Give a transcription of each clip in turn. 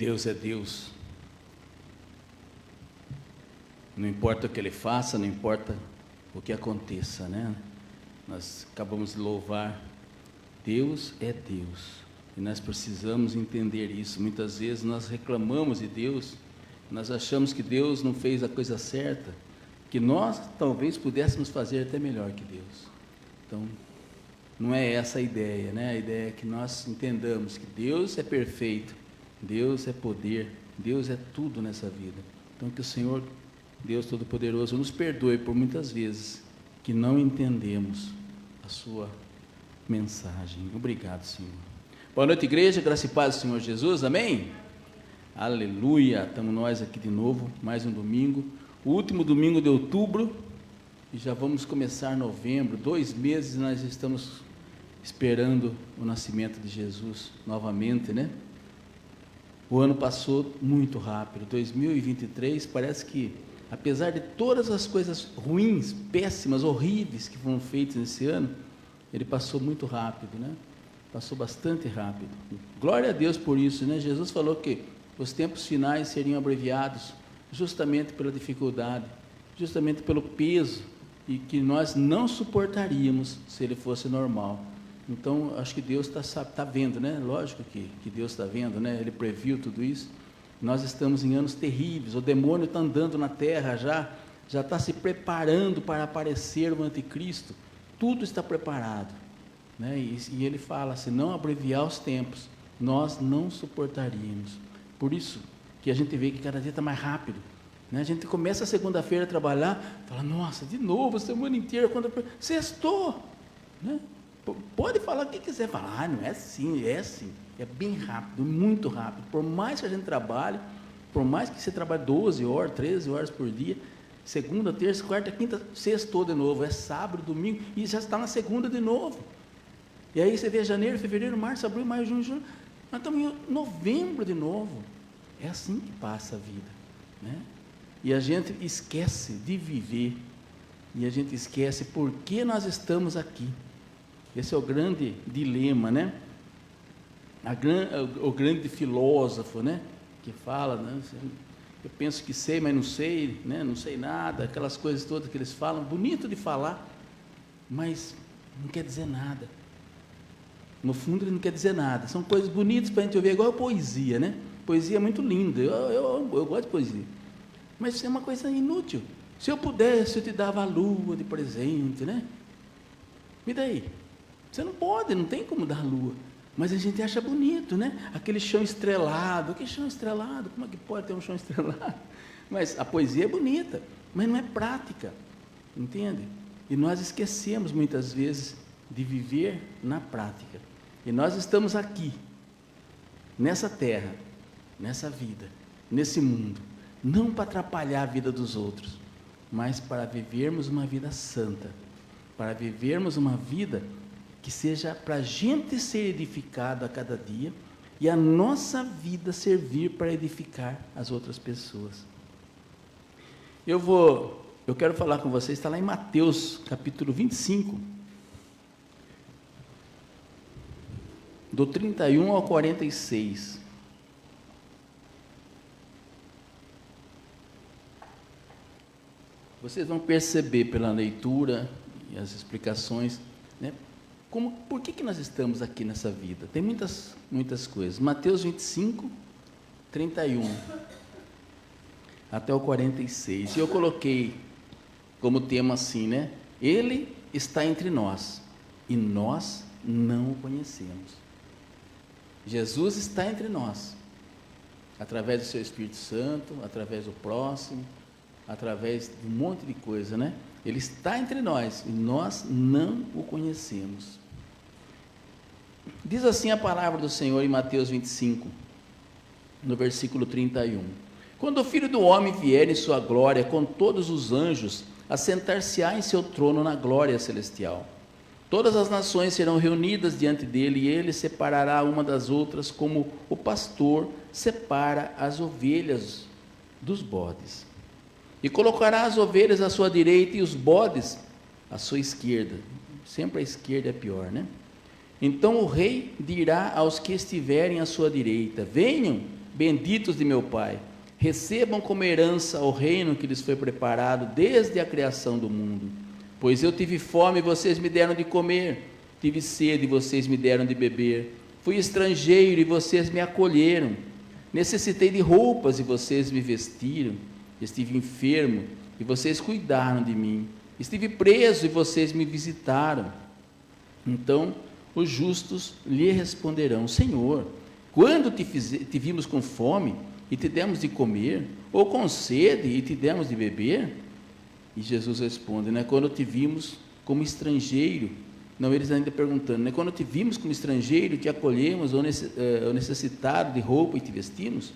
Deus é Deus. Não importa o que Ele faça, não importa o que aconteça, né? Nós acabamos de louvar, Deus é Deus, e nós precisamos entender isso. Muitas vezes nós reclamamos de Deus, nós achamos que Deus não fez a coisa certa, que nós talvez pudéssemos fazer até melhor que Deus. Então, não é essa a ideia, né? A ideia é que nós entendamos que Deus é perfeito, Deus é poder, Deus é tudo nessa vida. Então, que o Senhor, Deus Todo-Poderoso, nos perdoe por muitas vezes que não entendemos a sua mensagem. Obrigado, Senhor. Boa noite, igreja, graça e paz do Senhor Jesus, amém? Aleluia, estamos nós aqui de novo, mais um domingo, o último domingo de outubro, e já vamos começar novembro, 2 meses nós estamos esperando o nascimento de Jesus novamente, né? O ano passou muito rápido, 2023 parece que, apesar de todas as coisas ruins, péssimas, horríveis que foram feitas nesse ano, ele passou muito rápido, né? Passou bastante rápido. Glória a Deus por isso, né? Jesus falou que os tempos finais seriam abreviados justamente pela dificuldade, justamente pelo peso, e que nós não suportaríamos se ele fosse normal. Então, acho que Deus está vendo, né? Lógico que Deus está vendo, né? Ele previu tudo isso. Nós estamos em anos terríveis, o demônio está andando na terra já está se preparando para aparecer o anticristo, tudo está preparado, né? E ele fala, se não abreviar os tempos, nós não suportaríamos. Por isso que a gente vê que cada dia está mais rápido, né? A gente começa a segunda-feira a trabalhar, fala, nossa, de novo, a semana inteira, quando sextou, né? Pode falar o que quiser, falar, não é assim, é bem rápido, muito rápido. Por mais que a gente trabalhe, por mais que você trabalhe 12 horas, 13 horas por dia, segunda, terça, quarta, quinta, sextou de novo, é sábado, domingo, e já está na segunda de novo. E aí você vê janeiro, fevereiro, março, abril, maio, junho, julho, nós estamos em novembro de novo. É assim que passa a vida, né? E a gente esquece de viver, e a gente esquece por que nós estamos aqui. Esse é o grande dilema, né? O grande filósofo, né? Que fala, né? Eu penso que sei, mas não sei, né? Não sei nada, aquelas coisas todas que eles falam, bonito de falar, mas não quer dizer nada. No fundo ele não quer dizer nada, são coisas bonitas para a gente ouvir, igual a poesia, né? Poesia é muito linda, eu gosto de poesia, mas isso é uma coisa inútil. Se eu pudesse, eu te dava a lua de presente, né? E daí? Você não pode, não tem como dar a lua, mas a gente acha bonito, né? Aquele chão estrelado, que chão estrelado? Como é que pode ter um chão estrelado? Mas a poesia é bonita, mas não é prática, entende? E nós esquecemos muitas vezes de viver na prática. E nós estamos aqui, nessa terra, nessa vida, nesse mundo, não para atrapalhar a vida dos outros, mas para vivermos uma vida santa, para vivermos uma vida que seja para a gente ser edificado a cada dia e a nossa vida servir para edificar as outras pessoas. Eu quero falar com vocês, está lá em Mateus capítulo 25, do 31 ao 46. Vocês vão perceber pela leitura e as explicações, né? Por que nós estamos aqui nessa vida? Tem muitas coisas. Mateus 25, 31 até o 46. E eu coloquei como tema assim, né? Ele está entre nós e nós não o conhecemos. Jesus está entre nós, através do seu Espírito Santo, através do próximo, através de um monte de coisa, né? Ele está entre nós e nós não o conhecemos. Diz assim a palavra do Senhor em Mateus 25, no versículo 31. Quando o Filho do Homem vier em sua glória com todos os anjos, assentar-se-á em seu trono na glória celestial. Todas as nações serão reunidas diante dele e ele separará uma das outras como o pastor separa as ovelhas dos bodes. E colocará as ovelhas à sua direita e os bodes à sua esquerda. Sempre a esquerda é pior, né? Então o rei dirá aos que estiverem à sua direita: venham, benditos de meu Pai, recebam como herança o reino que lhes foi preparado desde a criação do mundo. Pois eu tive fome e vocês me deram de comer, tive sede e vocês me deram de beber, fui estrangeiro e vocês me acolheram, necessitei de roupas e vocês me vestiram, estive enfermo e vocês cuidaram de mim, estive preso e vocês me visitaram. Então os justos lhe responderão: Senhor, quando te vimos com fome e te demos de comer, ou com sede e te demos de beber? E Jesus responde, quando te vimos como estrangeiro, não, eles ainda perguntando, quando te vimos como estrangeiro, te acolhemos, ou necessitado de roupa e te vestimos?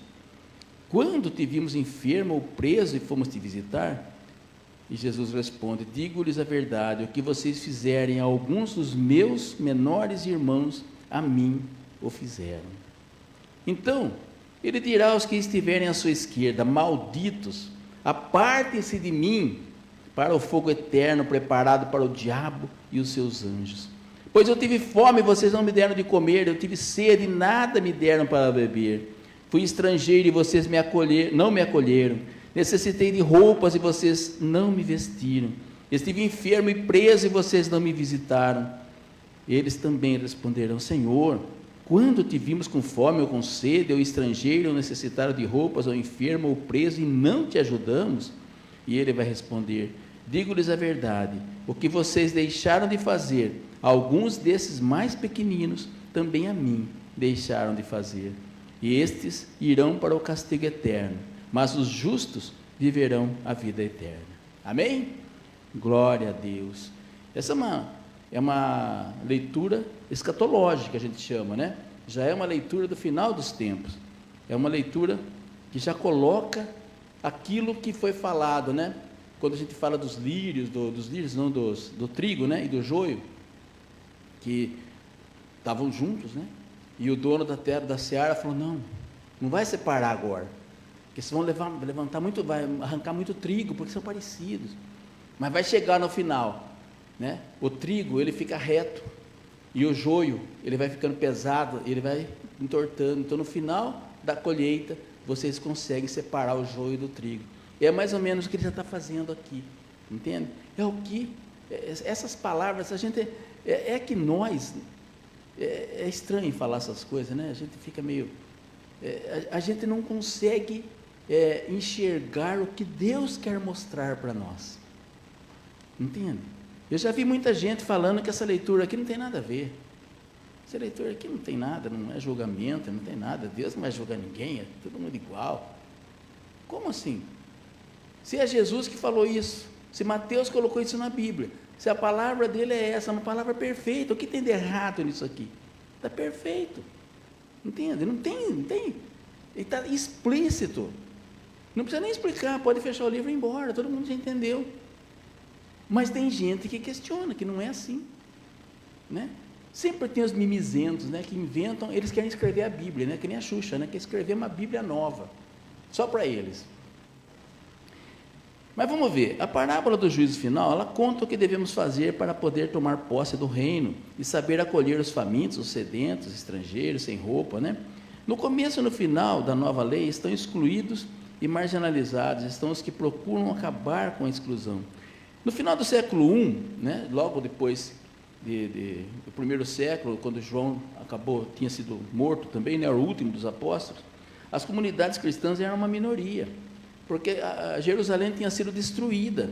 Quando te vimos enfermo ou preso e fomos te visitar? E Jesus responde: digo-lhes a verdade, o que vocês fizerem a alguns dos meus menores irmãos, a mim o fizeram. Então, ele dirá aos que estiverem à sua esquerda: malditos, apartem-se de mim para o fogo eterno preparado para o diabo e os seus anjos. Pois eu tive fome e vocês não me deram de comer, eu tive sede e nada me deram para beber, fui estrangeiro e vocês não me acolheram, necessitei de roupas e vocês não me vestiram, estive enfermo e preso e vocês não me visitaram. Eles também responderão: Senhor, quando te vimos com fome ou com sede, ou estrangeiro, ou necessitado de roupas, ou enfermo ou preso, e não te ajudamos? E ele vai responder: digo-lhes a verdade, o que vocês deixaram de fazer a alguns desses mais pequeninos, também a mim deixaram de fazer. E estes irão para o castigo eterno, mas os justos viverão a vida eterna. Amém? Glória a Deus. Essa é uma leitura escatológica, a gente chama, Já é uma leitura do final dos tempos. É uma leitura que já coloca aquilo que foi falado, Quando a gente fala dos lírios, do trigo, e do joio, que estavam juntos, E o dono da terra, da seara, falou: não vai separar agora, porque vocês vão levantar muito, vai arrancar muito trigo, porque são parecidos, mas vai chegar no final, O trigo, ele fica reto, e o joio, ele vai ficando pesado, ele vai entortando. Então, no final da colheita, vocês conseguem separar o joio do trigo. É mais ou menos o que ele já está fazendo aqui, entende? É o que, essas palavras, a gente, que nós, é estranho falar essas coisas, A gente fica meio, a gente não consegue enxergar o que Deus quer mostrar para nós, entende? Eu já vi muita gente falando que essa leitura aqui não tem nada a ver. Essa leitura aqui não tem nada, não é julgamento, não tem nada, Deus não vai julgar ninguém, é todo mundo igual. Como assim? Se é Jesus que falou isso, se Mateus colocou isso na Bíblia, se a palavra dele é essa, uma palavra perfeita, o que tem de errado nisso aqui? Está perfeito, entende? Não tem, ele está explícito, não precisa nem explicar, pode fechar o livro e ir embora, todo mundo já entendeu. Mas tem gente que questiona, que não é assim, Sempre tem os mimizentos, que inventam, eles querem escrever a Bíblia, que nem a Xuxa, quer escrever uma Bíblia nova, só para eles. Mas vamos ver, a parábola do juízo final, ela conta o que devemos fazer para poder tomar posse do reino e saber acolher os famintos, os sedentos, os estrangeiros, sem roupa, No começo e no final da nova lei estão excluídos e marginalizados, estão os que procuram acabar com a exclusão. No final do século I, logo depois do primeiro século, quando João tinha sido morto também, era o último dos apóstolos, as comunidades cristãs eram uma minoria, porque a Jerusalém tinha sido destruída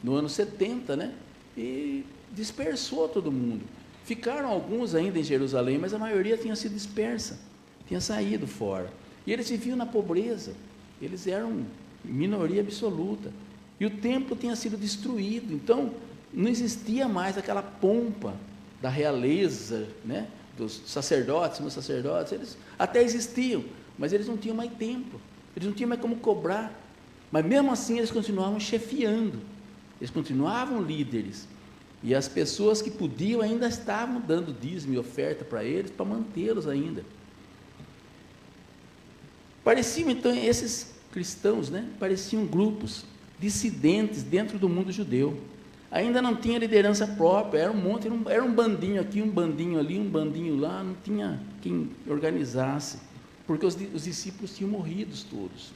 no ano 70, e dispersou todo mundo. Ficaram alguns ainda em Jerusalém, mas a maioria tinha sido dispersa, tinha saído fora. E eles viviam na pobreza, eles eram minoria absoluta. E o templo tinha sido destruído, então não existia mais aquela pompa da realeza, dos sacerdotes, meus sacerdotes, eles até existiam, mas eles não tinham mais templo, eles não tinham mais como cobrar, mas mesmo assim eles continuavam chefiando, eles continuavam líderes, e as pessoas que podiam ainda estavam dando dízimo e oferta para eles, para mantê-los ainda. Pareciam então, esses cristãos, pareciam grupos dissidentes dentro do mundo judeu, ainda não tinha liderança própria, era um monte, era um bandinho aqui, um bandinho ali, um bandinho lá, não tinha quem organizasse, porque os discípulos tinham morrido todos.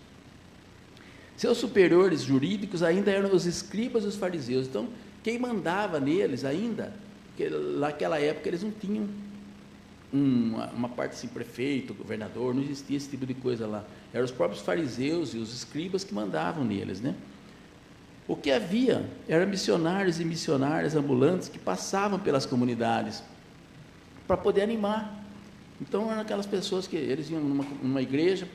Seus superiores jurídicos ainda eram os escribas e os fariseus. Então, quem mandava neles ainda, porque naquela época eles não tinham uma parte assim, prefeito, governador, não existia esse tipo de coisa lá. Eram os próprios fariseus e os escribas que mandavam neles, né? O que havia eram missionários e missionárias ambulantes que passavam pelas comunidades para poder animar. Então, eram aquelas pessoas que eles iam numa igreja,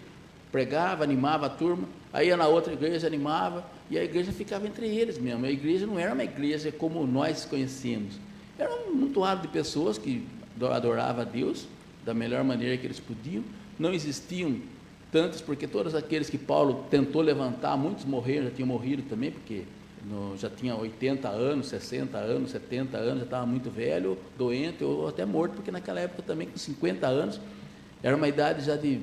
pregava, animava a turma, aí ia na outra igreja, animava, e a igreja ficava entre eles mesmo. A igreja não era uma igreja como nós conhecemos, era um montoado de pessoas que adoravam a Deus da melhor maneira que eles podiam. Não existiam tantos, porque todos aqueles que Paulo tentou levantar, muitos morreram, já tinham morrido também, porque já tinha 80 anos, 60 anos, 70 anos, já estava muito velho, doente, ou até morto, porque naquela época também, com 50 anos, era uma idade já de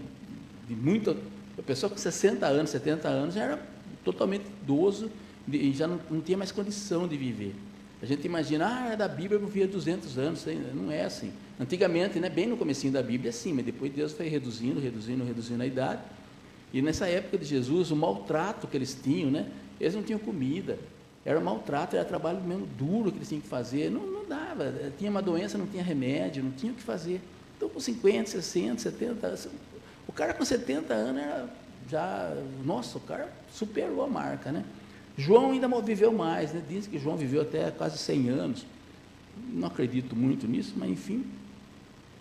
muita... A pessoa com 60 anos, 70 anos, já era totalmente idoso e já não tinha mais condição de viver. A gente imagina, da Bíblia eu vivia 200 anos, não é assim. Antigamente, né, bem no comecinho da Bíblia, é assim, mas depois Deus foi reduzindo a idade. E nessa época de Jesus, o maltrato que eles tinham, né, eles não tinham comida, era maltrato, era trabalho mesmo duro que eles tinham que fazer, não dava, tinha uma doença, não tinha remédio, não tinha o que fazer. Então, com 50, 60, 70, o cara com 70 anos era o cara superou a marca, né? João ainda viveu mais, né? Diz que João viveu até quase 100 anos, não acredito muito nisso, mas enfim,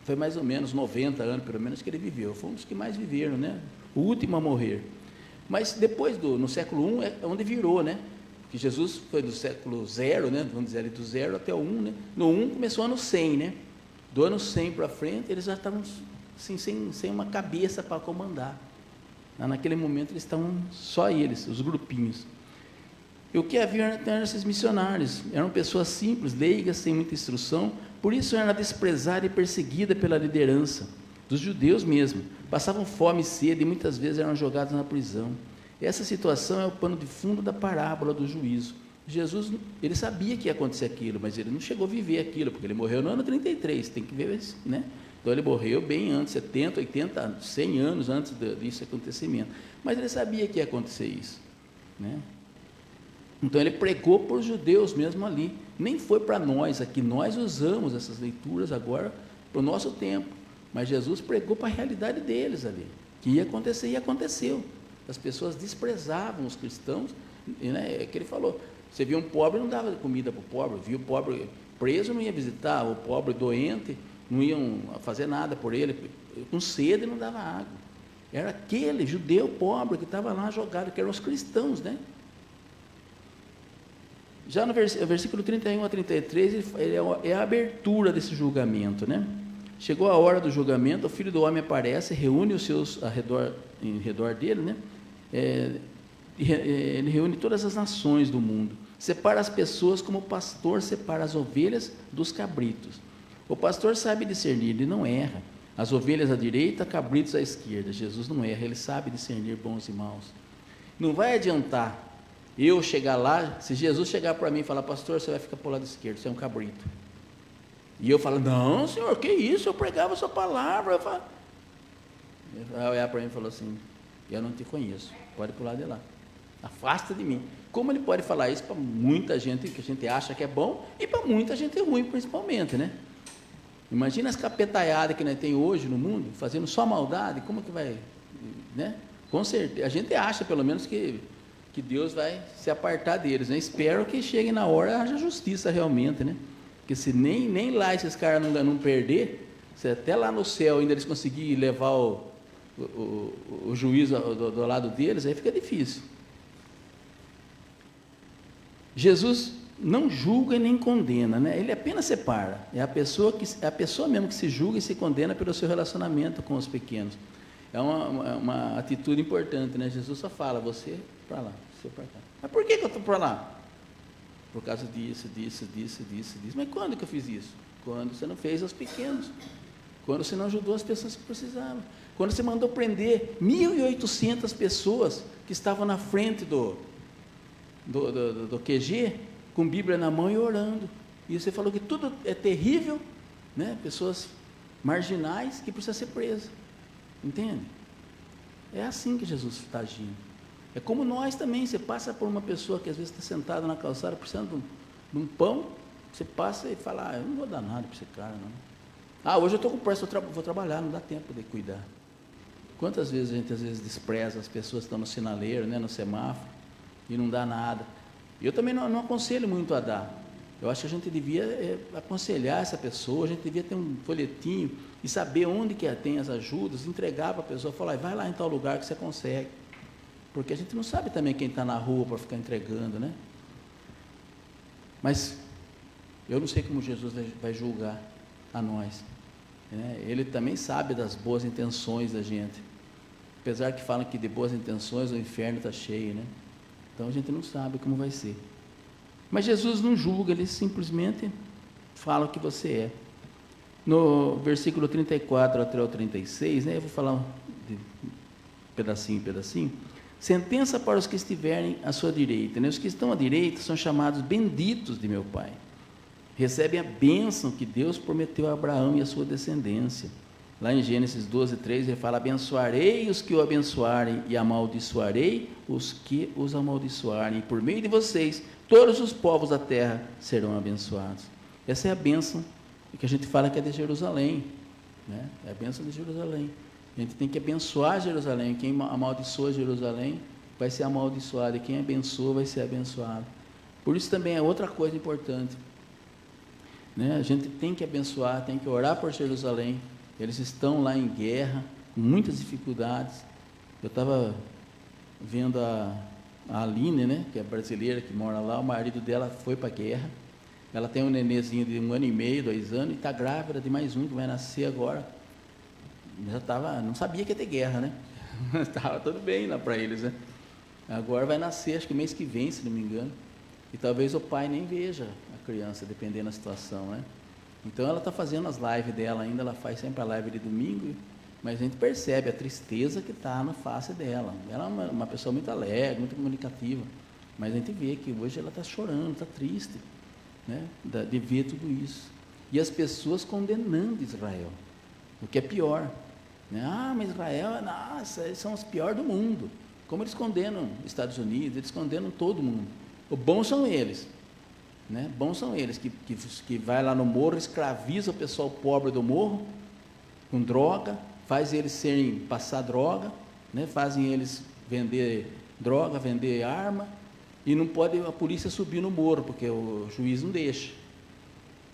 foi mais ou menos 90 anos, pelo menos, que ele viveu, foi um dos que mais viveram, né? O último a morrer. Mas depois, no século I, é onde virou, né? Porque Jesus foi do século 0, né? Vamos dizer ali, do 0 até o 1, né? No 1 começou ano 100, né? Do ano 100 para frente, eles já estavam assim, sem uma cabeça para comandar. Naquele momento, eles estavam só eles, os grupinhos. E o que havia eram esses missionários, eram pessoas simples, leigas, sem muita instrução, por isso era desprezada e perseguida pela liderança, dos judeus mesmo, passavam fome e sede e muitas vezes eram jogados na prisão. Essa situação é o pano de fundo da parábola do juízo. Jesus, ele sabia que ia acontecer aquilo, mas ele não chegou a viver aquilo, porque ele morreu no ano 33, tem que ver isso, né? Então ele morreu bem antes, 70, 80 anos, 100 anos antes desse acontecimento, mas ele sabia que ia acontecer isso, né? Então ele pregou para os judeus mesmo ali, nem foi para nós aqui, nós usamos essas leituras agora para o nosso tempo, mas Jesus pregou para a realidade deles ali, que ia acontecer e aconteceu. As pessoas desprezavam os cristãos, né? É que ele falou, você via um pobre, não dava comida para o pobre, via o pobre preso, não ia visitar, o pobre doente, não iam fazer nada por ele, com sede não dava água. Era aquele judeu pobre que estava lá jogado, que eram os cristãos, né? Já no versículo 31 a 33, é a abertura desse julgamento, né? Chegou a hora do julgamento, o Filho do Homem aparece, reúne os seus em redor dele, né? Ele reúne todas as nações do mundo, separa as pessoas como o pastor separa as ovelhas dos cabritos. O pastor sabe discernir, ele não erra. As ovelhas à direita, cabritos à esquerda. Jesus não erra, ele sabe discernir bons e maus. Não vai adiantar eu chegar lá, se Jesus chegar para mim e falar, pastor, você vai ficar para o lado esquerdo, você é um cabrito. E eu falo, não, senhor, que isso, eu pregava a sua palavra. Ele vai olhar para mim e falou assim, eu não te conheço, pode ir para o lado de lá, afasta de mim. Como ele pode falar isso para muita gente que a gente acha que é bom e para muita gente ruim, principalmente, né? Imagina as capetaiadas que nós temos hoje no mundo, fazendo só maldade, como que vai, né? Com certeza, a gente acha pelo menos que Deus vai se apartar deles, né? Espero que chegue na hora, haja justiça realmente, né? Porque se nem lá esses caras não perder, se até lá no céu ainda eles conseguirem levar o juízo do lado deles, aí fica difícil. Jesus não julga e nem condena, né? Ele apenas separa. É a pessoa mesmo que se julga e se condena pelo seu relacionamento com os pequenos. É uma atitude importante, né? Jesus só fala, você para lá, você para cá. Mas por que eu estou para lá? Por causa disso. Mas quando que eu fiz isso? Quando você não fez aos pequenos. Quando você não ajudou as pessoas que precisavam. Quando você mandou prender 1.800 pessoas que estavam na frente do QG, com Bíblia na mão e orando. E você falou que tudo é terrível, né? Pessoas marginais que precisam ser presas. Entende? É assim que Jesus está agindo. É como nós também, você passa por uma pessoa que às vezes está sentada na calçada precisando de um pão, você passa e fala, eu não vou dar nada para esse cara, não. Hoje eu estou com pressa, vou trabalhar, não dá tempo de cuidar. Quantas vezes a gente às vezes despreza as pessoas que estão no sinaleiro, né, no semáforo, e não dá nada. Eu também não aconselho muito a dar. Eu acho que a gente devia aconselhar essa pessoa, a gente devia ter um folhetinho e saber onde que tem as ajudas, entregar para a pessoa, falar, vai lá em tal lugar que você consegue. Porque a gente não sabe também quem está na rua para ficar entregando, né? Mas eu não sei como Jesus vai julgar a nós. Né? Ele também sabe das boas intenções da gente. Apesar que falam que de boas intenções o inferno está cheio, né? Então a gente não sabe como vai ser. Mas Jesus não julga, ele simplesmente fala o que você é. No versículo 34 até o 36, né, eu vou falar de pedacinho em pedacinho. Sentença para os que estiverem à sua direita. Né? Os que estão à direita são chamados benditos de meu Pai. Recebem a bênção que Deus prometeu a Abraão e a sua descendência. Lá em Gênesis 12:3 ele fala, abençoarei os que o abençoarem e amaldiçoarei os que os amaldiçoarem. E por meio de vocês, todos os povos da terra serão abençoados. Essa é a bênção que a gente fala que é de Jerusalém. Né? É a bênção de Jerusalém. A gente tem que abençoar Jerusalém. Quem amaldiçoa Jerusalém vai ser amaldiçoado. E quem abençoa vai ser abençoado. Por isso também é outra coisa importante. Né? A gente tem que abençoar, tem que orar por Jerusalém. Eles estão lá em guerra, com muitas dificuldades. Eu estava vendo a Aline, né, que é brasileira, que mora lá, o marido dela foi para a guerra. Ela tem um nenêzinho de 1 ano e meio, 2 anos, e está grávida de mais um, que vai nascer agora. Não sabia que ia ter guerra, né? Estava tudo bem lá para eles, né? Agora vai nascer, acho que mês que vem, se não me engano. E talvez o pai nem veja a criança, dependendo da situação, né? Então ela está fazendo as lives dela ainda, ela faz sempre a live de domingo, mas a gente percebe a tristeza que está na face dela. Ela é uma pessoa muito alegre, muito comunicativa, mas a gente vê que hoje ela está chorando, está triste, né, de ver tudo isso. E as pessoas condenando Israel, o que é pior. Né? Mas Israel, nossa, eles são os piores do mundo. Como eles condenam Estados Unidos, eles condenam todo mundo. O bom são eles. Né? Bons são eles que vai lá no morro, escraviza o pessoal pobre do morro com droga, faz eles passar droga, né? Fazem eles vender droga, vender arma, e não pode a polícia subir no morro, porque o juiz não deixa,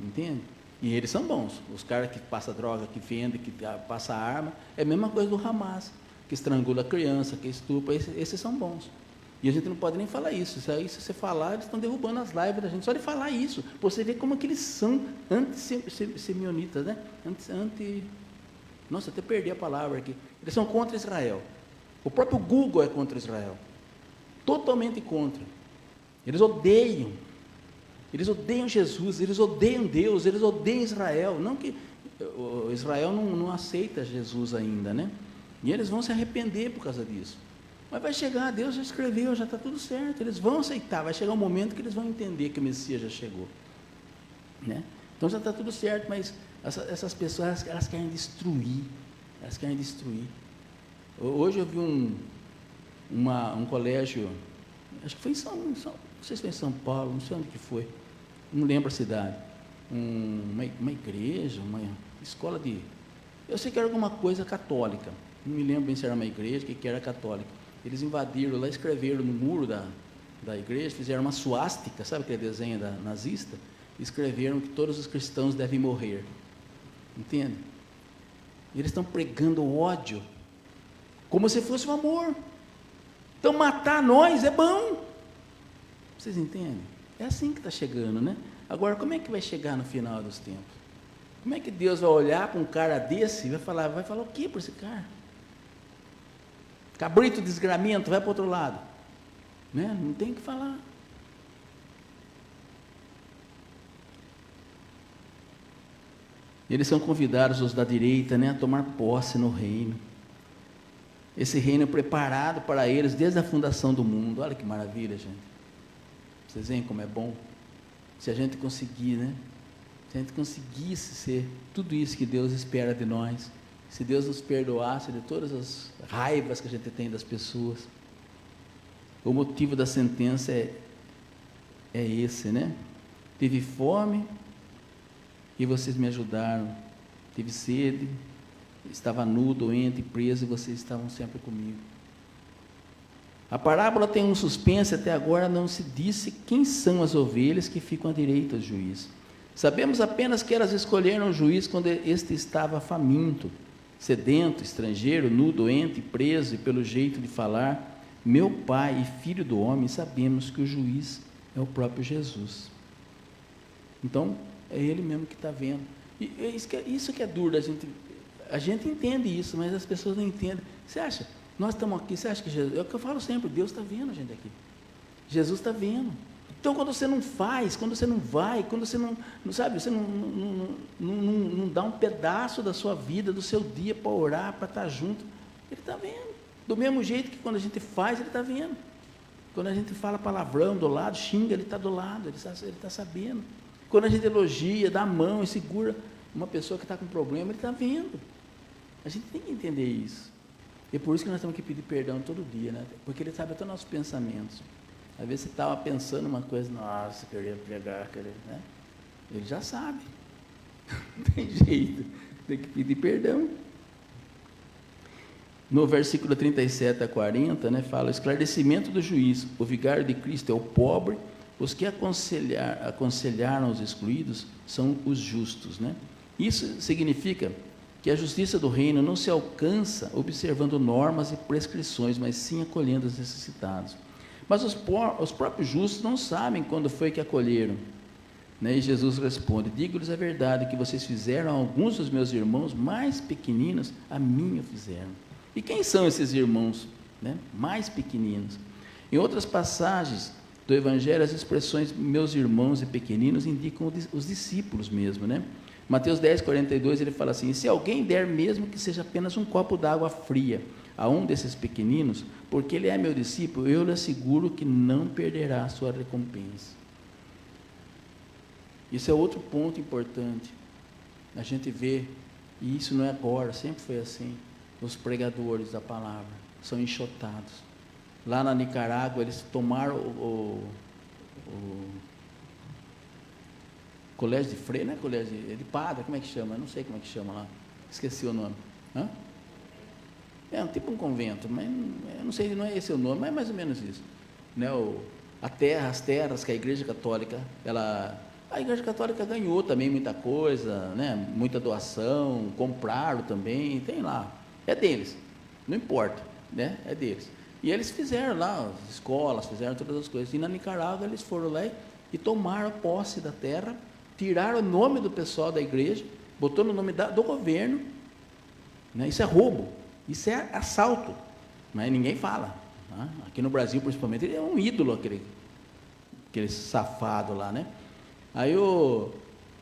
entende? E eles são bons, os caras que passam droga, que vendem, que passam arma, é a mesma coisa do Hamas, que estrangula a criança, que estupra, esses são bons. E a gente não pode nem falar isso. Isso aí, se você falar, eles estão derrubando as lives da gente. Só de falar isso, você vê como que eles são anti-simeonitas, né? Nossa, até perdi a palavra aqui. Eles são contra Israel. O próprio Google é contra Israel. Totalmente contra. Eles odeiam. Eles odeiam Jesus, eles odeiam Deus, eles odeiam Israel. Não que Israel não aceita Jesus ainda, né? E eles vão se arrepender por causa disso. Mas vai chegar, Deus já escreveu, já está tudo certo, eles vão aceitar, vai chegar um momento que eles vão entender que o Messias já chegou. Né? Então já está tudo certo, mas essas pessoas, elas querem destruir, Hoje eu vi um colégio, acho que foi não sei se foi em São Paulo, não sei onde que foi, não lembro a cidade, uma igreja, uma escola eu sei que era alguma coisa católica, não me lembro bem se era uma igreja, que era católica. Eles invadiram lá, escreveram no muro da igreja, fizeram uma suástica, sabe aquele desenho nazista? Escreveram que todos os cristãos devem morrer. Entende? E eles estão pregando ódio, como se fosse um amor. Então matar nós é bom. Vocês entendem? É assim que está chegando, né? Agora, como é que vai chegar no final dos tempos? Como é que Deus vai olhar para um cara desse e vai falar o quê para esse cara? Cabrito desgramento, vai para o outro lado. Né? Não tem o que falar. Eles são convidados, os da direita, né, a tomar posse no reino. Esse reino é preparado para eles desde a fundação do mundo. Olha que maravilha, gente. Vocês veem como é bom? Se a gente conseguir, né? Se a gente conseguisse ser tudo isso que Deus espera de nós, se Deus nos perdoasse de todas as raivas que a gente tem das pessoas. O motivo da sentença é esse, né? Tive fome e vocês me ajudaram. Tive sede, estava nu, doente, preso e vocês estavam sempre comigo. A parábola tem um suspense, até agora não se disse quem são as ovelhas que ficam à direita do juiz. Sabemos apenas que elas escolheram o juiz quando este estava faminto, sedento, estrangeiro, nu, doente, preso, e pelo jeito de falar, meu pai e filho do homem, sabemos que o juiz é o próprio Jesus. Então, é ele mesmo que está vendo. E isso que é duro, a gente entende isso, mas as pessoas não entendem. Você acha? Nós estamos aqui, você acha que Jesus... É o que eu falo sempre, Deus está vendo a gente aqui. Jesus está vendo. Então, quando você não faz, quando você não vai, quando você não sabe, você não dá um pedaço da sua vida, do seu dia para orar, para estar junto, Ele está vendo. Do mesmo jeito que quando a gente faz, Ele está vendo. Quando a gente fala palavrão do lado, xinga, Ele está do lado, Ele está sabendo. Quando a gente elogia, dá a mão e segura uma pessoa que está com problema, Ele está vendo. A gente tem que entender isso. E é por isso que nós temos que pedir perdão todo dia, né? Porque Ele sabe até os nossos pensamentos. Às vezes você estava pensando uma coisa, nossa, queria pregar, né? Ele já sabe. Não tem jeito. Tem que pedir perdão. No versículo 37 a 40, né, fala, o esclarecimento do juiz, o vigário de Cristo é o pobre, os que aconselharam os excluídos são os justos, né? Isso significa que a justiça do reino não se alcança observando normas e prescrições, mas sim acolhendo os necessitados. Mas os próprios justos não sabem quando foi que acolheram, né? E Jesus responde, digo-lhes a verdade, que vocês fizeram a alguns dos meus irmãos mais pequeninos, a mim o fizeram. E quem são esses irmãos, né, mais pequeninos? Em outras passagens do Evangelho, as expressões meus irmãos e pequeninos indicam os discípulos mesmo, né? Mateus 10, 42, ele fala assim, se alguém der mesmo que seja apenas um copo d'água fria a um desses pequeninos, porque ele é meu discípulo, eu lhe asseguro que não perderá a sua recompensa. Isso é outro ponto importante. A gente vê, e isso não é agora, sempre foi assim, os pregadores da palavra são enxotados. Lá na Nicarágua, eles tomaram o colégio de freira, não é colégio de padre, como é que chama? Eu não sei como é que chama lá, esqueci o nome. Hã? É tipo um convento, mas eu não sei, não é esse o nome, mas é mais ou menos isso. Né? As terras que a Igreja Católica, a Igreja Católica ganhou também muita coisa, né? Muita doação, compraram também, tem lá, é deles, não importa, né? É deles. E eles fizeram lá, as escolas, fizeram todas as coisas, e na Nicarágua eles foram lá e tomaram a posse da terra, tiraram o nome do pessoal da igreja, botou no nome do governo, né? Isso é roubo, isso é assalto, mas ninguém fala, né? Aqui no Brasil principalmente, ele é um ídolo, aquele safado lá, né? Aí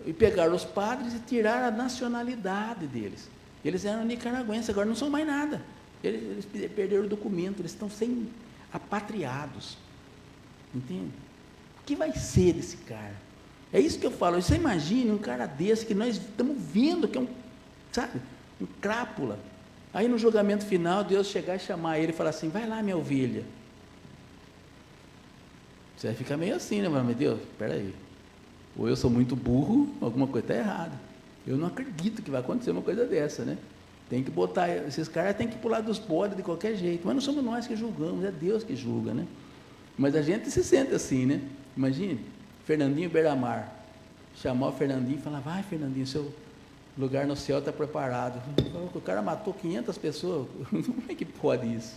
e pegaram os padres e tiraram a nacionalidade deles, eles eram nicaragüenses, agora não são mais nada, eles perderam o documento, eles estão sem apatriados, entende? O que vai ser desse cara? É isso que eu falo, você imagine um cara desse, que nós estamos vendo que é um crápula, aí no julgamento final, Deus chegar e chamar ele e falar assim, vai lá minha ovelha, você vai ficar meio assim, né, meu Deus, espera aí, ou eu sou muito burro, alguma coisa está errada, eu não acredito que vai acontecer uma coisa dessa, né? Tem que botar, esses caras têm que pular dos podes de qualquer jeito, mas não somos nós que julgamos, é Deus que julga, né? Mas a gente se sente assim, né? Imagine, Fernandinho Beiramar, chamar o Fernandinho e falar, vai Fernandinho, seu lugar no céu está preparado. O cara matou 500 pessoas, como é que pode isso?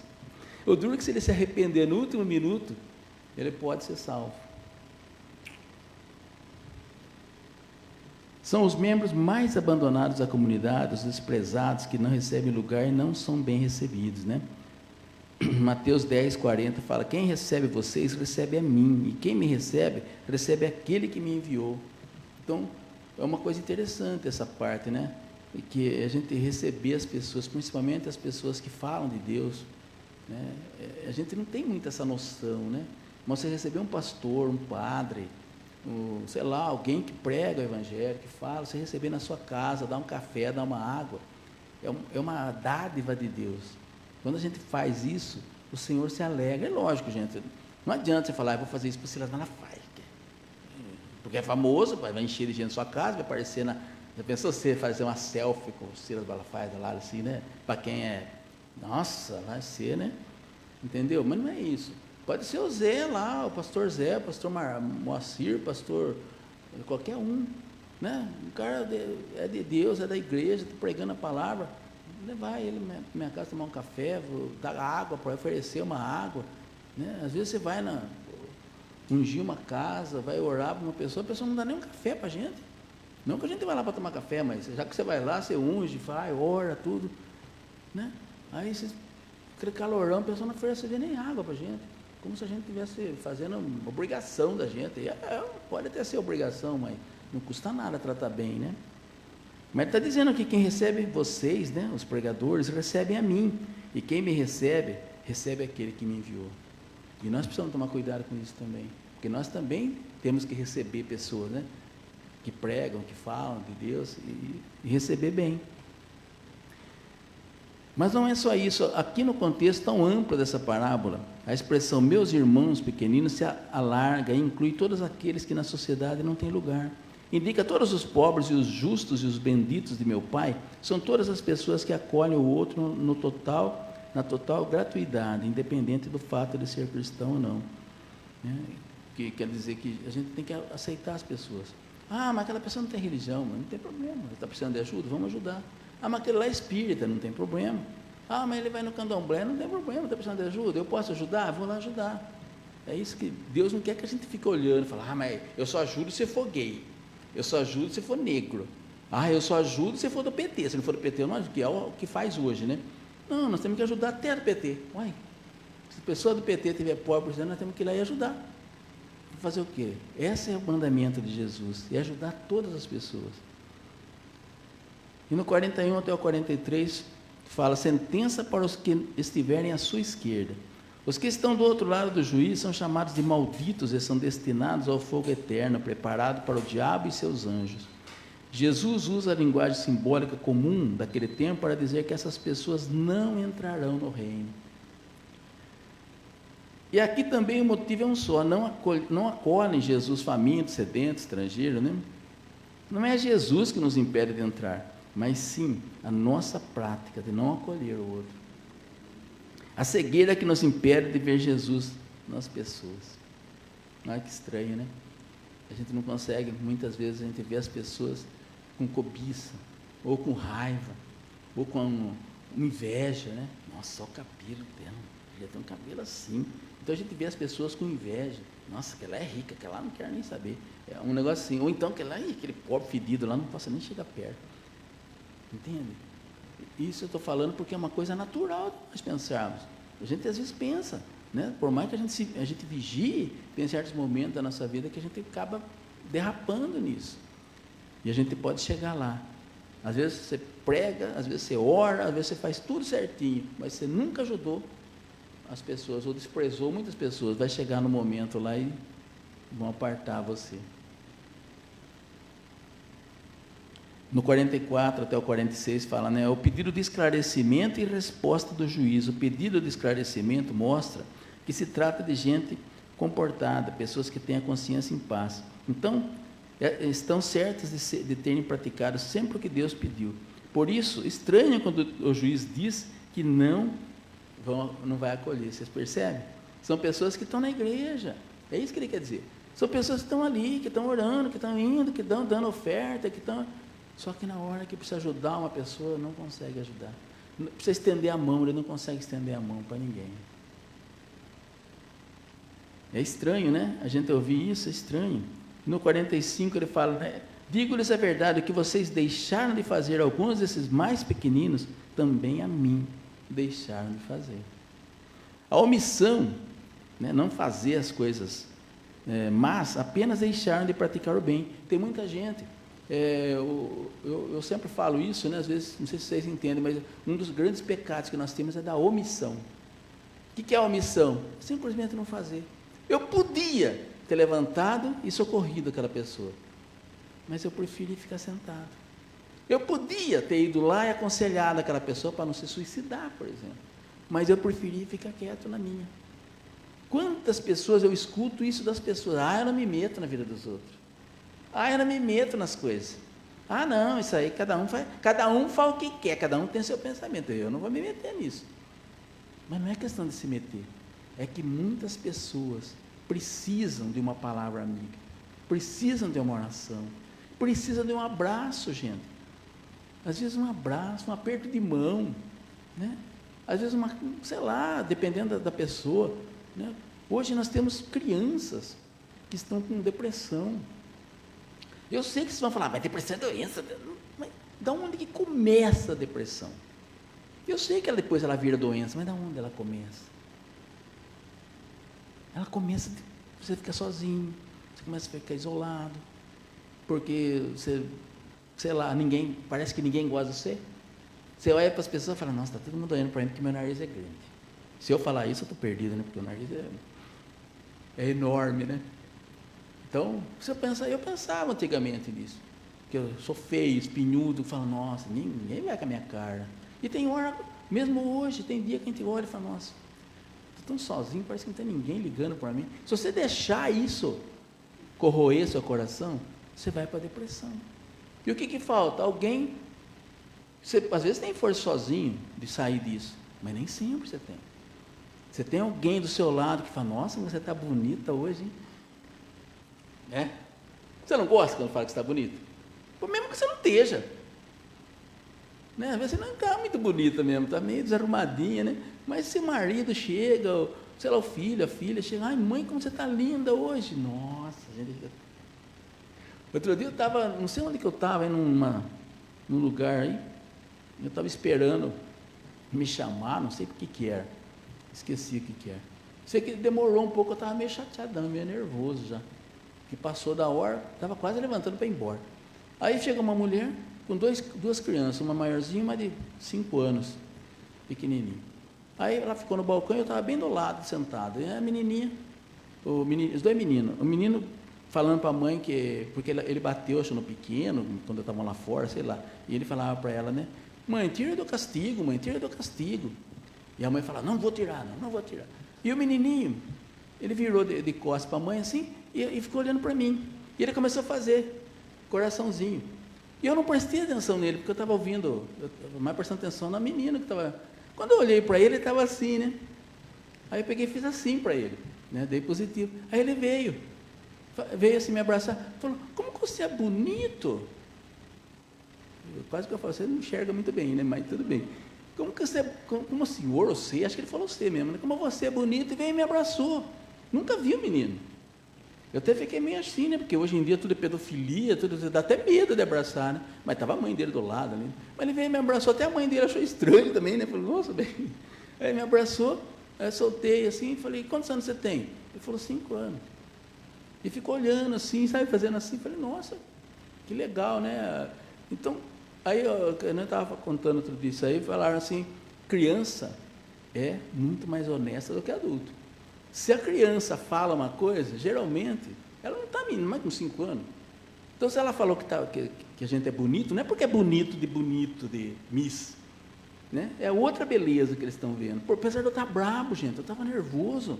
Eu duro que se ele se arrepender no último minuto, ele pode ser salvo. São os membros mais abandonados da comunidade, os desprezados, que não recebem lugar e não são bem recebidos, né? Mateus 10, 40 fala, quem recebe vocês, recebe a mim, e quem me recebe, recebe aquele que me enviou. Então, é uma coisa interessante essa parte, né? E que a gente receber as pessoas, principalmente as pessoas que falam de Deus, né? A gente não tem muito essa noção, né? Mas você receber um pastor, um padre, sei lá, alguém que prega o evangelho, que fala, você receber na sua casa, dar um café, dar uma água, é uma dádiva de Deus. Quando a gente faz isso, o Senhor se alegra. É lógico, gente, não adianta você falar, vou fazer isso para o Silas Malafaia, porque é famoso, vai encher de gente na sua casa, vai aparecer na... Já pensou você fazer uma selfie com o Silas Malafaia lá, assim, né? Para quem é... Nossa, vai ser, né? Entendeu? Mas não é isso. Pode ser o Zé lá, o pastor Zé, o pastor Moacir, pastor... qualquer um, né? O cara é de Deus, é da igreja, está pregando a palavra. Levar ele na minha casa tomar um café, vou dar água para oferecer uma água, né? Às vezes você vai ungir uma casa, vai orar para uma pessoa, a pessoa não dá nem um café para a gente. Não que a gente vai lá para tomar café, mas já que você vai lá, você unge, vai, ora, tudo, né? Aí você, aquele calorão, a pessoa não oferece nem água para a gente, como se a gente estivesse fazendo uma obrigação da gente. Pode até ser obrigação, mas não custa nada tratar bem, né? Mas está dizendo que quem recebe vocês, né, os pregadores, recebem a mim, e quem me recebe, recebe aquele que me enviou. E nós precisamos tomar cuidado com isso também, porque nós também temos que receber pessoas, né, que pregam, que falam de Deus, e receber bem. Mas não é só isso. Aqui no contexto tão amplo dessa parábola, a expressão meus irmãos pequeninos se alarga e inclui todos aqueles que na sociedade não têm lugar. Indica todos os pobres e os justos e os benditos de meu Pai, são todas as pessoas que acolhem o outro na total gratuidade, independente do fato de ser cristão ou não. Que quer dizer que a gente tem que aceitar as pessoas. Ah, mas aquela pessoa não tem religião, não tem problema, ele está precisando de ajuda, vamos ajudar. Ah, mas aquele lá é espírita, não tem problema. Ah, mas ele vai no candomblé, não tem problema, está precisando de ajuda, eu posso ajudar? Vou lá ajudar. É isso que Deus não quer que a gente fique olhando e falar, ah, mas eu só ajudo se for gay, eu só ajudo se for negro, ah, eu só ajudo se for do PT, se não for do PT, não, que é o que faz hoje, né? Não, nós temos que ajudar até do PT. Uai, se a pessoa do PT tiver pobre, nós temos que ir lá e ajudar. Fazer o quê? Esse é o mandamento de Jesus, é ajudar todas as pessoas. E no 41 até o 43, fala, sentença para os que estiverem à sua esquerda. Os que estão do outro lado do juiz são chamados de malditos e são destinados ao fogo eterno, preparado para o diabo e seus anjos. Jesus usa a linguagem simbólica comum daquele tempo para dizer que essas pessoas não entrarão no reino. E aqui também o motivo é um só, não acolhem Jesus faminto, sedento, estrangeiro, né? Não é Jesus que nos impede de entrar, mas sim a nossa prática de não acolher o outro. A cegueira que nos impede de ver Jesus nas pessoas. Olha que estranho, né? A gente não consegue, muitas vezes a gente vê as pessoas com cobiça, ou com raiva, ou com inveja, né? Nossa, olha o cabelo dela, já tem um cabelo assim. Então a gente vê as pessoas com inveja. Nossa, aquela é rica, aquela não quero nem saber. É um negócio assim. Ou então aquele pobre fedido lá não possa nem chegar perto. Entende? Isso eu estou falando porque é uma coisa natural de nós pensarmos. A gente às vezes pensa, né? Por mais que a gente vigie, tem certos momentos da nossa vida que a gente acaba derrapando nisso. E a gente pode chegar lá. Às vezes você prega, às vezes você ora, às vezes você faz tudo certinho, mas você nunca ajudou as pessoas, ou desprezou muitas pessoas. Vai chegar no momento lá e vão apartar você. No 44 até o 46 fala, né, o pedido de esclarecimento e resposta do juiz. O pedido de esclarecimento mostra que se trata de gente comportada, pessoas que têm a consciência em paz. Então, estão certas de terem praticado sempre o que Deus pediu. Por isso, estranho quando o juiz diz que não vai acolher. Vocês percebem? São pessoas que estão na igreja. É isso que ele quer dizer. São pessoas que estão ali, que estão orando, que estão indo, que estão dando oferta, que estão... Só que na hora que precisa ajudar uma pessoa, não consegue ajudar. Precisa estender a mão, ele não consegue estender a mão para ninguém. É estranho, né? A gente ouvir isso, é estranho. No 45 ele fala, né? Digo-lhes a verdade, o que vocês deixaram de fazer alguns desses mais pequeninos, também a mim deixaram de fazer. A omissão, né? Não fazer as coisas, mas apenas deixaram de praticar o bem. Tem muita gente... eu sempre falo isso, né? Às vezes, não sei se vocês entendem, mas um dos grandes pecados que nós temos é da omissão. O que é a omissão? Simplesmente não fazer. Eu podia ter levantado e socorrido aquela pessoa, mas eu preferi ficar sentado. Eu podia ter ido lá e aconselhado aquela pessoa para não se suicidar, por exemplo, mas eu preferi ficar quieto na minha. Quantas pessoas eu escuto isso das pessoas? Eu não me meto na vida dos outros. Eu não me meto nas coisas. Não, isso aí cada um faz o que quer, cada um tem seu pensamento, eu não vou me meter nisso. Mas não é questão de se meter, é que muitas pessoas precisam de uma palavra amiga, precisam de uma oração, precisam de um abraço, gente. Às vezes um abraço, um aperto de mão, né? Às vezes dependendo da pessoa, né? Hoje nós temos crianças que estão com depressão. Eu sei que vocês vão falar, mas depressão é doença. Mas da onde que começa a depressão? Eu sei que depois ela vira doença, mas da onde ela começa? Ela começa, você fica sozinho, você começa a ficar isolado, porque você, parece que ninguém gosta de você. Você olha para as pessoas e fala, nossa, está todo mundo olhando para mim porque meu nariz é grande. Se eu falar isso, eu estou perdido, né? Porque o nariz é enorme, né? Então, eu pensava antigamente nisso, que eu sou feio, espinhudo, falo, nossa, ninguém vai com a minha cara. E tem hora, mesmo hoje, tem dia que a gente olha e fala, nossa, estou tão sozinho, parece que não tem ninguém ligando para mim. Se você deixar isso corroer seu coração, você vai para a depressão. E o que falta? Alguém, você às vezes tem força sozinho de sair disso, mas nem sempre você tem. Você tem alguém do seu lado que fala, nossa, você está bonita hoje, hein? Você não gosta quando fala que está bonita? Mesmo que você não esteja. Né? Às vezes você não está muito bonita mesmo, está meio desarrumadinha, né? Mas se o marido chega, ou, sei lá, o filho, a filha chega, ai mãe, como você está linda hoje. Nossa, gente. Outro dia eu estava, não sei onde que eu estava, num lugar aí, eu estava esperando me chamar, não sei o que era, esqueci o que era. Sei que demorou um pouco, eu estava meio chateadão, meio nervoso já, que passou da hora, estava quase levantando para ir embora. Aí chega uma mulher com duas crianças, uma maiorzinha e uma de 5 anos, pequenininha. Aí ela ficou no balcão e eu estava bem do lado, sentado. E a menininha, os dois meninos, o menino falando para a mãe porque ele bateu, acho, no pequeno, quando eu estava lá fora, sei lá, e ele falava para ela, né, mãe, tira do castigo, mãe, tira do castigo. E a mãe falava, não vou tirar, não vou tirar. E o menininho, ele virou de costas para a mãe assim, e ficou olhando para mim. E ele começou a fazer coraçãozinho. E eu não prestei atenção nele, porque eu estava ouvindo, eu estava mais prestando atenção na menina que estava. Quando eu olhei para ele estava assim, né? Aí eu peguei e fiz assim para ele, né? Dei positivo. Aí ele veio assim me abraçar, falou, como que você é bonito? Quase que eu falo, você não enxerga muito bem, né? Mas tudo bem. Como que você, como o senhor, ou você, acho que ele falou você mesmo, né? Como você é bonito, e veio e me abraçou. Nunca vi o menino. Eu até fiquei meio assim, né? Porque hoje em dia tudo é pedofilia, dá até medo de abraçar, né? Mas estava a mãe dele do lado ali. Mas ele veio e me abraçou, até a mãe dele achou estranho também, né? Falou, nossa, bem. Aí me abraçou, aí eu soltei assim, falei, quantos anos você tem? Ele falou, 5 anos. E ficou olhando assim, sabe, fazendo assim, falei, nossa, que legal, né? Então, aí eu não estava contando tudo isso aí, falaram assim, criança é muito mais honesta do que adulto. Se a criança fala uma coisa, geralmente, ela não está mais com 5 anos. Então, se ela falou que a gente é bonito, não é porque é bonito, de miss, né? É outra beleza que eles estão vendo. Apesar de eu estar bravo, gente, eu estava nervoso.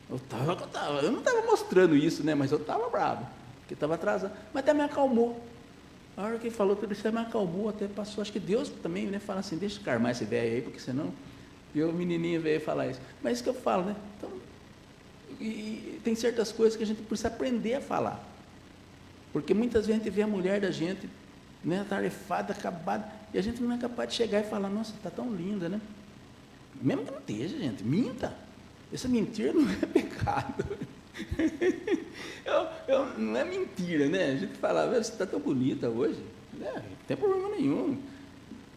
Eu não estava mostrando isso, né? Mas eu estava bravo, porque estava atrasado. Mas até me acalmou. A hora que ele falou tudo isso, me acalmou, até passou. Acho que Deus também, né, fala assim, deixa eu carmar essa ideia aí, porque senão... E o menininho veio falar isso. Mas é isso que eu falo, né? Então, e tem certas coisas que a gente precisa aprender a falar. Porque muitas vezes a gente vê a mulher da gente, né, atarefada, acabada, e a gente não é capaz de chegar e falar, nossa, está tão linda, né? Mesmo que não esteja, gente, minta. Essa mentira não é pecado. Não é mentira, né? A gente fala, você está tão bonita hoje, né? Não tem problema nenhum.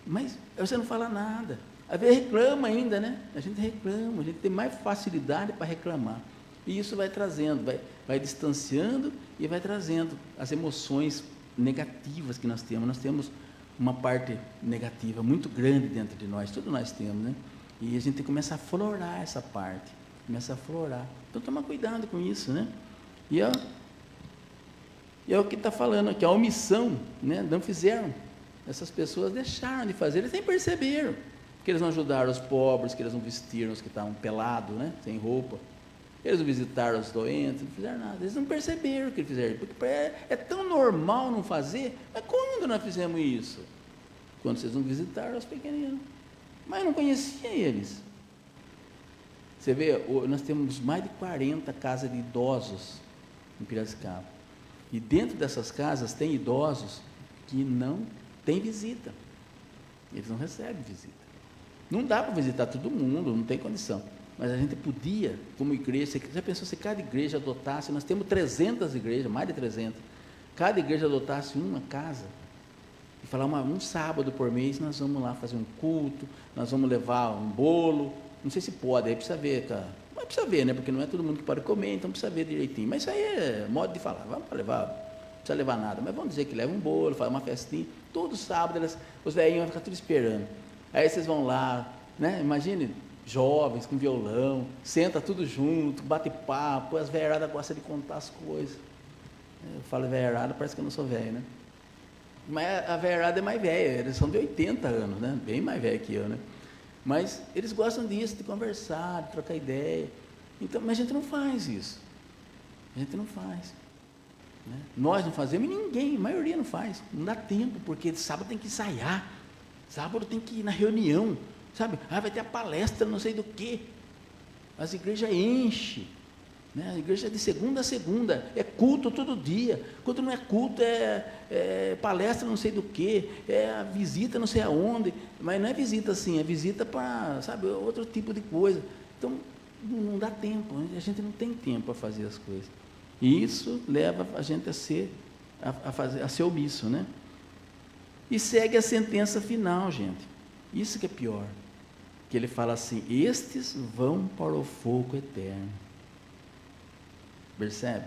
Mas você não fala nada. Às vezes reclama ainda, né? A gente reclama, a gente tem mais facilidade para reclamar. E isso vai trazendo, vai distanciando e vai trazendo as emoções negativas que nós temos. Nós temos uma parte negativa muito grande dentro de nós, todos nós temos, né? E a gente começa a aflorar essa parte, começa a aflorar. Então, toma cuidado com isso, né? E é o que está falando aqui, a omissão, né? Não fizeram Essas pessoas deixaram de fazer, eles nem perceberam que eles não ajudaram os pobres, que eles não vestiram os que estavam pelados, né, sem roupa. Eles não visitaram os doentes, não fizeram nada. Eles não perceberam o que eles fizeram, porque é tão normal não fazer. Mas quando nós fizemos isso? Quando vocês não visitaram os pequeninos. Mas eu não conhecia eles. Você vê, nós temos mais de 40 casas de idosos em Piracicaba. E dentro dessas casas tem idosos que não têm visita. Eles não recebem visita. Não dá para visitar todo mundo, não tem condição. Mas a gente podia, como igreja, já pensou se cada igreja adotasse, nós temos 300 igrejas, mais de 300, cada igreja adotasse uma casa, e falar um sábado por mês, nós vamos lá fazer um culto, nós vamos levar um bolo, não sei se pode, aí precisa ver, cara. Mas precisa ver, né, porque não é todo mundo que pode comer, então precisa ver direitinho, mas isso aí é modo de falar, vamos levar, não precisa levar nada, mas vamos dizer que leva um bolo, faz uma festinha, todo sábado os velhinhos vão ficar tudo esperando, aí vocês vão lá, né, imagine, jovens com violão, senta tudo junto, bate papo, as velharadas gostam de contar as coisas. Eu falo velharada, parece que eu não sou velho, né? Mas a velharada é mais velha, eles são de 80 anos, né? Bem mais velho que eu, né? Mas eles gostam disso, de conversar, de trocar ideia. Então, mas a gente não faz isso. A gente não faz. Né? Nós não fazemos e ninguém, a maioria não faz. Não dá tempo, porque sábado tem que ensaiar, sábado tem que ir na reunião, sabe? Vai ter a palestra, não sei do que. As igrejas enchem, né? A igreja é de segunda a segunda, é culto todo dia. Quando não é culto, é palestra não sei do que, é a visita não sei aonde, mas não é visita assim, é visita para, sabe, outro tipo de coisa. Então, não dá tempo, a gente não tem tempo para fazer as coisas. E isso leva a gente a ser omisso, né? E segue a sentença final, gente. Isso que é pior. Que ele fala assim, estes vão para o fogo eterno. Percebe?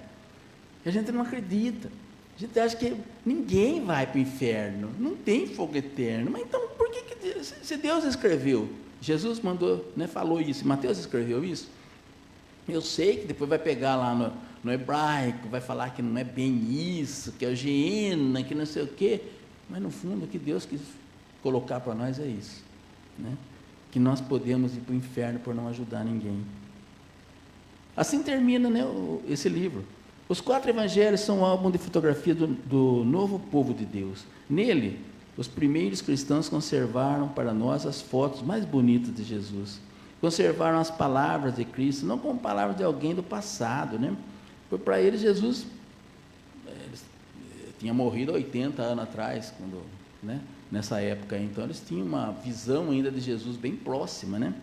E a gente não acredita. A gente acha que ninguém vai para o inferno. Não tem fogo eterno. Mas então, por que Deus, se Deus escreveu, Jesus mandou, né, falou isso, Mateus escreveu isso, eu sei que depois vai pegar lá no hebraico, vai falar que não é bem isso, que é o Geena, que não sei o quê, mas no fundo o que Deus quis colocar para nós é isso, né? Que nós podemos ir para o inferno por não ajudar ninguém. Assim termina, né, esse livro. Os 4 evangelhos são um álbum de fotografia do novo povo de Deus. Nele, os primeiros cristãos conservaram para nós as fotos mais bonitas de Jesus. Conservaram as palavras de Cristo, não como palavras de alguém do passado, né? Porque para eles Jesus tinha morrido há 80 anos atrás, quando, né? Nessa época, então eles tinham uma visão ainda de Jesus bem próxima, né?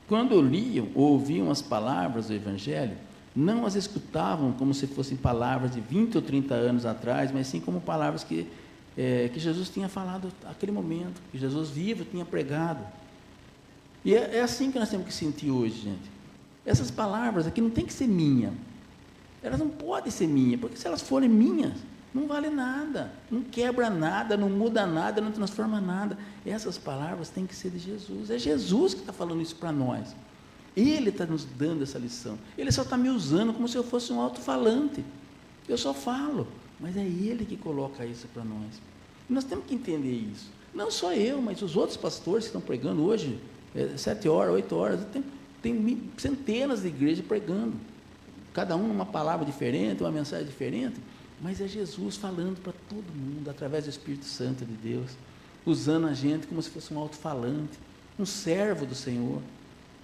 Quando liam ou ouviam as palavras do Evangelho, não as escutavam como se fossem palavras de 20 ou 30 anos atrás, mas sim como palavras que Jesus tinha falado naquele momento, que Jesus vivo tinha pregado. E é assim que nós temos que sentir hoje, gente. Essas palavras aqui não tem que ser minha, elas não podem ser minhas, porque se elas forem minhas, não vale nada, não quebra nada, não muda nada, não transforma nada. Essas palavras têm que ser de Jesus. É Jesus que está falando isso para nós. Ele está nos dando essa lição. Ele só está me usando como se eu fosse um alto-falante. Eu só falo, mas é Ele que coloca isso para nós. E nós temos que entender isso. Não só eu, mas os outros pastores que estão pregando hoje, 7 horas, 8 horas, tem centenas de igrejas pregando. Cada um uma palavra diferente, uma mensagem diferente. Mas é Jesus falando para todo mundo, através do Espírito Santo de Deus, usando a gente como se fosse um alto-falante, um servo do Senhor,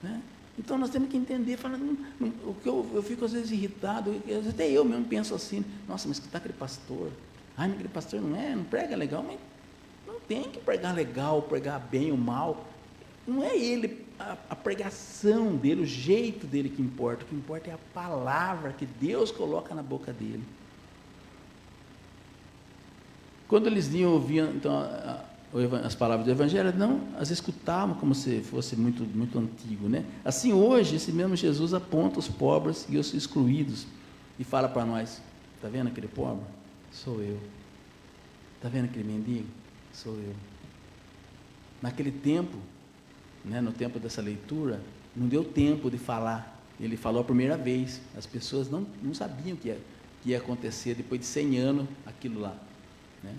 né? Então nós temos que entender, falando, o que eu fico às vezes irritado, até eu mesmo penso assim, nossa, mas que está aquele pastor, mas aquele pastor não prega legal, mas não tem que pregar legal, pregar bem ou mal, não é ele, a pregação dele, o jeito dele que importa, o que importa é a palavra que Deus coloca na boca dele. Quando eles iam ouvir então, as palavras do Evangelho, não as escutavam como se fosse muito, muito antigo, né? Assim, hoje, esse mesmo Jesus aponta os pobres e os excluídos e fala para nós, está vendo aquele pobre? Sou eu. Está vendo aquele mendigo? Sou eu. Naquele tempo, né, no tempo dessa leitura, não deu tempo de falar. Ele falou a primeira vez. As pessoas não sabiam que ia acontecer depois de 100 anos aquilo lá, né?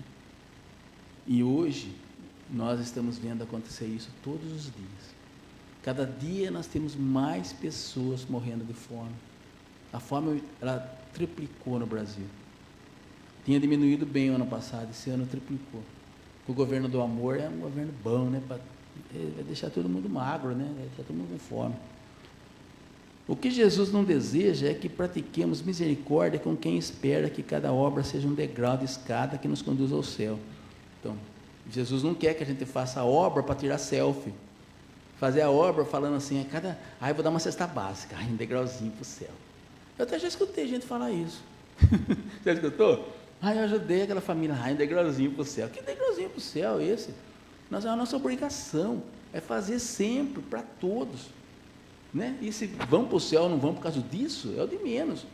E hoje, nós estamos vendo acontecer isso todos os dias. Cada dia nós temos mais pessoas morrendo de fome. A fome, ela triplicou no Brasil. Tinha diminuído bem o ano passado, esse ano triplicou. O governo do amor é um governo bom, né? Vai deixar todo mundo magro, né? Vai deixar todo mundo com fome. O que Jesus não deseja é que pratiquemos misericórdia com quem espera que cada obra seja um degrau de escada que nos conduza ao céu. Então, Jesus não quer que a gente faça a obra para tirar selfie. Fazer a obra falando assim, eu vou dar uma cesta básica, um degrauzinho para o céu. Eu até já escutei gente falar isso. Já escutou? Eu ajudei aquela família, um degrauzinho para o céu. Que degrauzinho para o céu esse? A nossa obrigação é fazer sempre, para todos. Né? E se vão para o céu ou não vão por causa disso, é o de menos.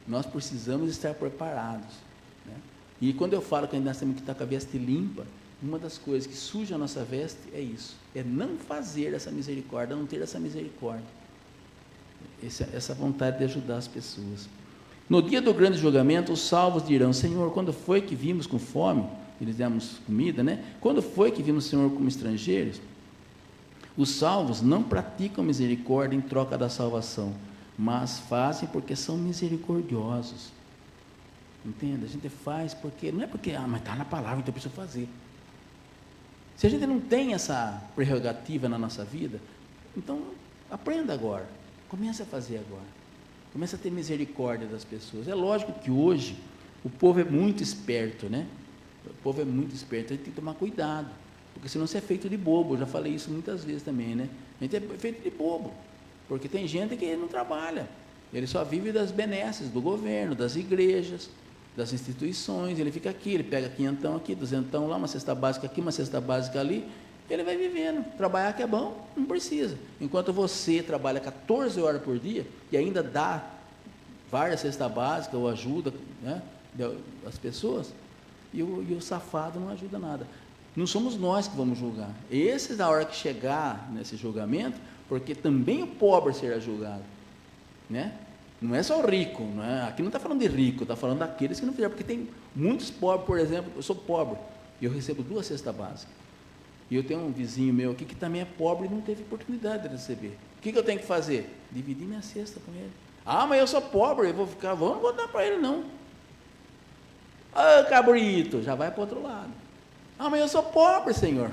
Nós precisamos estar preparados. Né? E quando eu falo que nós temos que estar com a veste limpa, uma das coisas que suja a nossa veste é isso, é não fazer essa misericórdia, não ter essa misericórdia, essa vontade de ajudar as pessoas. No dia do grande julgamento, os salvos dirão: Senhor, quando foi que vimos com fome, e lhes demos comida, né? Quando foi que vimos o Senhor como estrangeiros? Os salvos não praticam misericórdia em troca da salvação, mas fazem porque são misericordiosos. Entende? A gente faz porque, não é porque, mas está na palavra, então eu preciso fazer. Se a gente não tem essa prerrogativa na nossa vida, então aprenda agora, comece a fazer agora, comece a ter misericórdia das pessoas. É lógico que hoje o povo é muito esperto, né? O povo é muito esperto, a gente tem que tomar cuidado, porque senão você é feito de bobo. Eu já falei isso muitas vezes também, né? A gente é feito de bobo, porque tem gente que não trabalha, ele só vive das benesses do governo, das igrejas, das instituições. Ele fica aqui, ele pega 500 aqui, 200 lá, uma cesta básica aqui, uma cesta básica ali, ele vai vivendo. Trabalhar que é bom, não precisa. Enquanto você trabalha 14 horas por dia e ainda dá várias cestas básicas ou ajuda, né, as pessoas, e o safado não ajuda nada. Não somos nós que vamos julgar. Esse, na hora que chegar nesse julgamento, porque também o pobre será julgado, né? Não é só o rico, não é? Aqui não está falando de rico, está falando daqueles que não fizeram, porque tem muitos pobres. Por exemplo, eu sou pobre, e eu recebo 2 cestas básicas, e eu tenho um vizinho meu aqui que também é pobre e não teve oportunidade de receber. O que eu tentenho que fazer? Dividir minha cesta com ele. Mas eu sou pobre, eu vou ficar, não vou dar para ele não. Cabrito, já vai para o outro lado. Mas eu sou pobre, Senhor.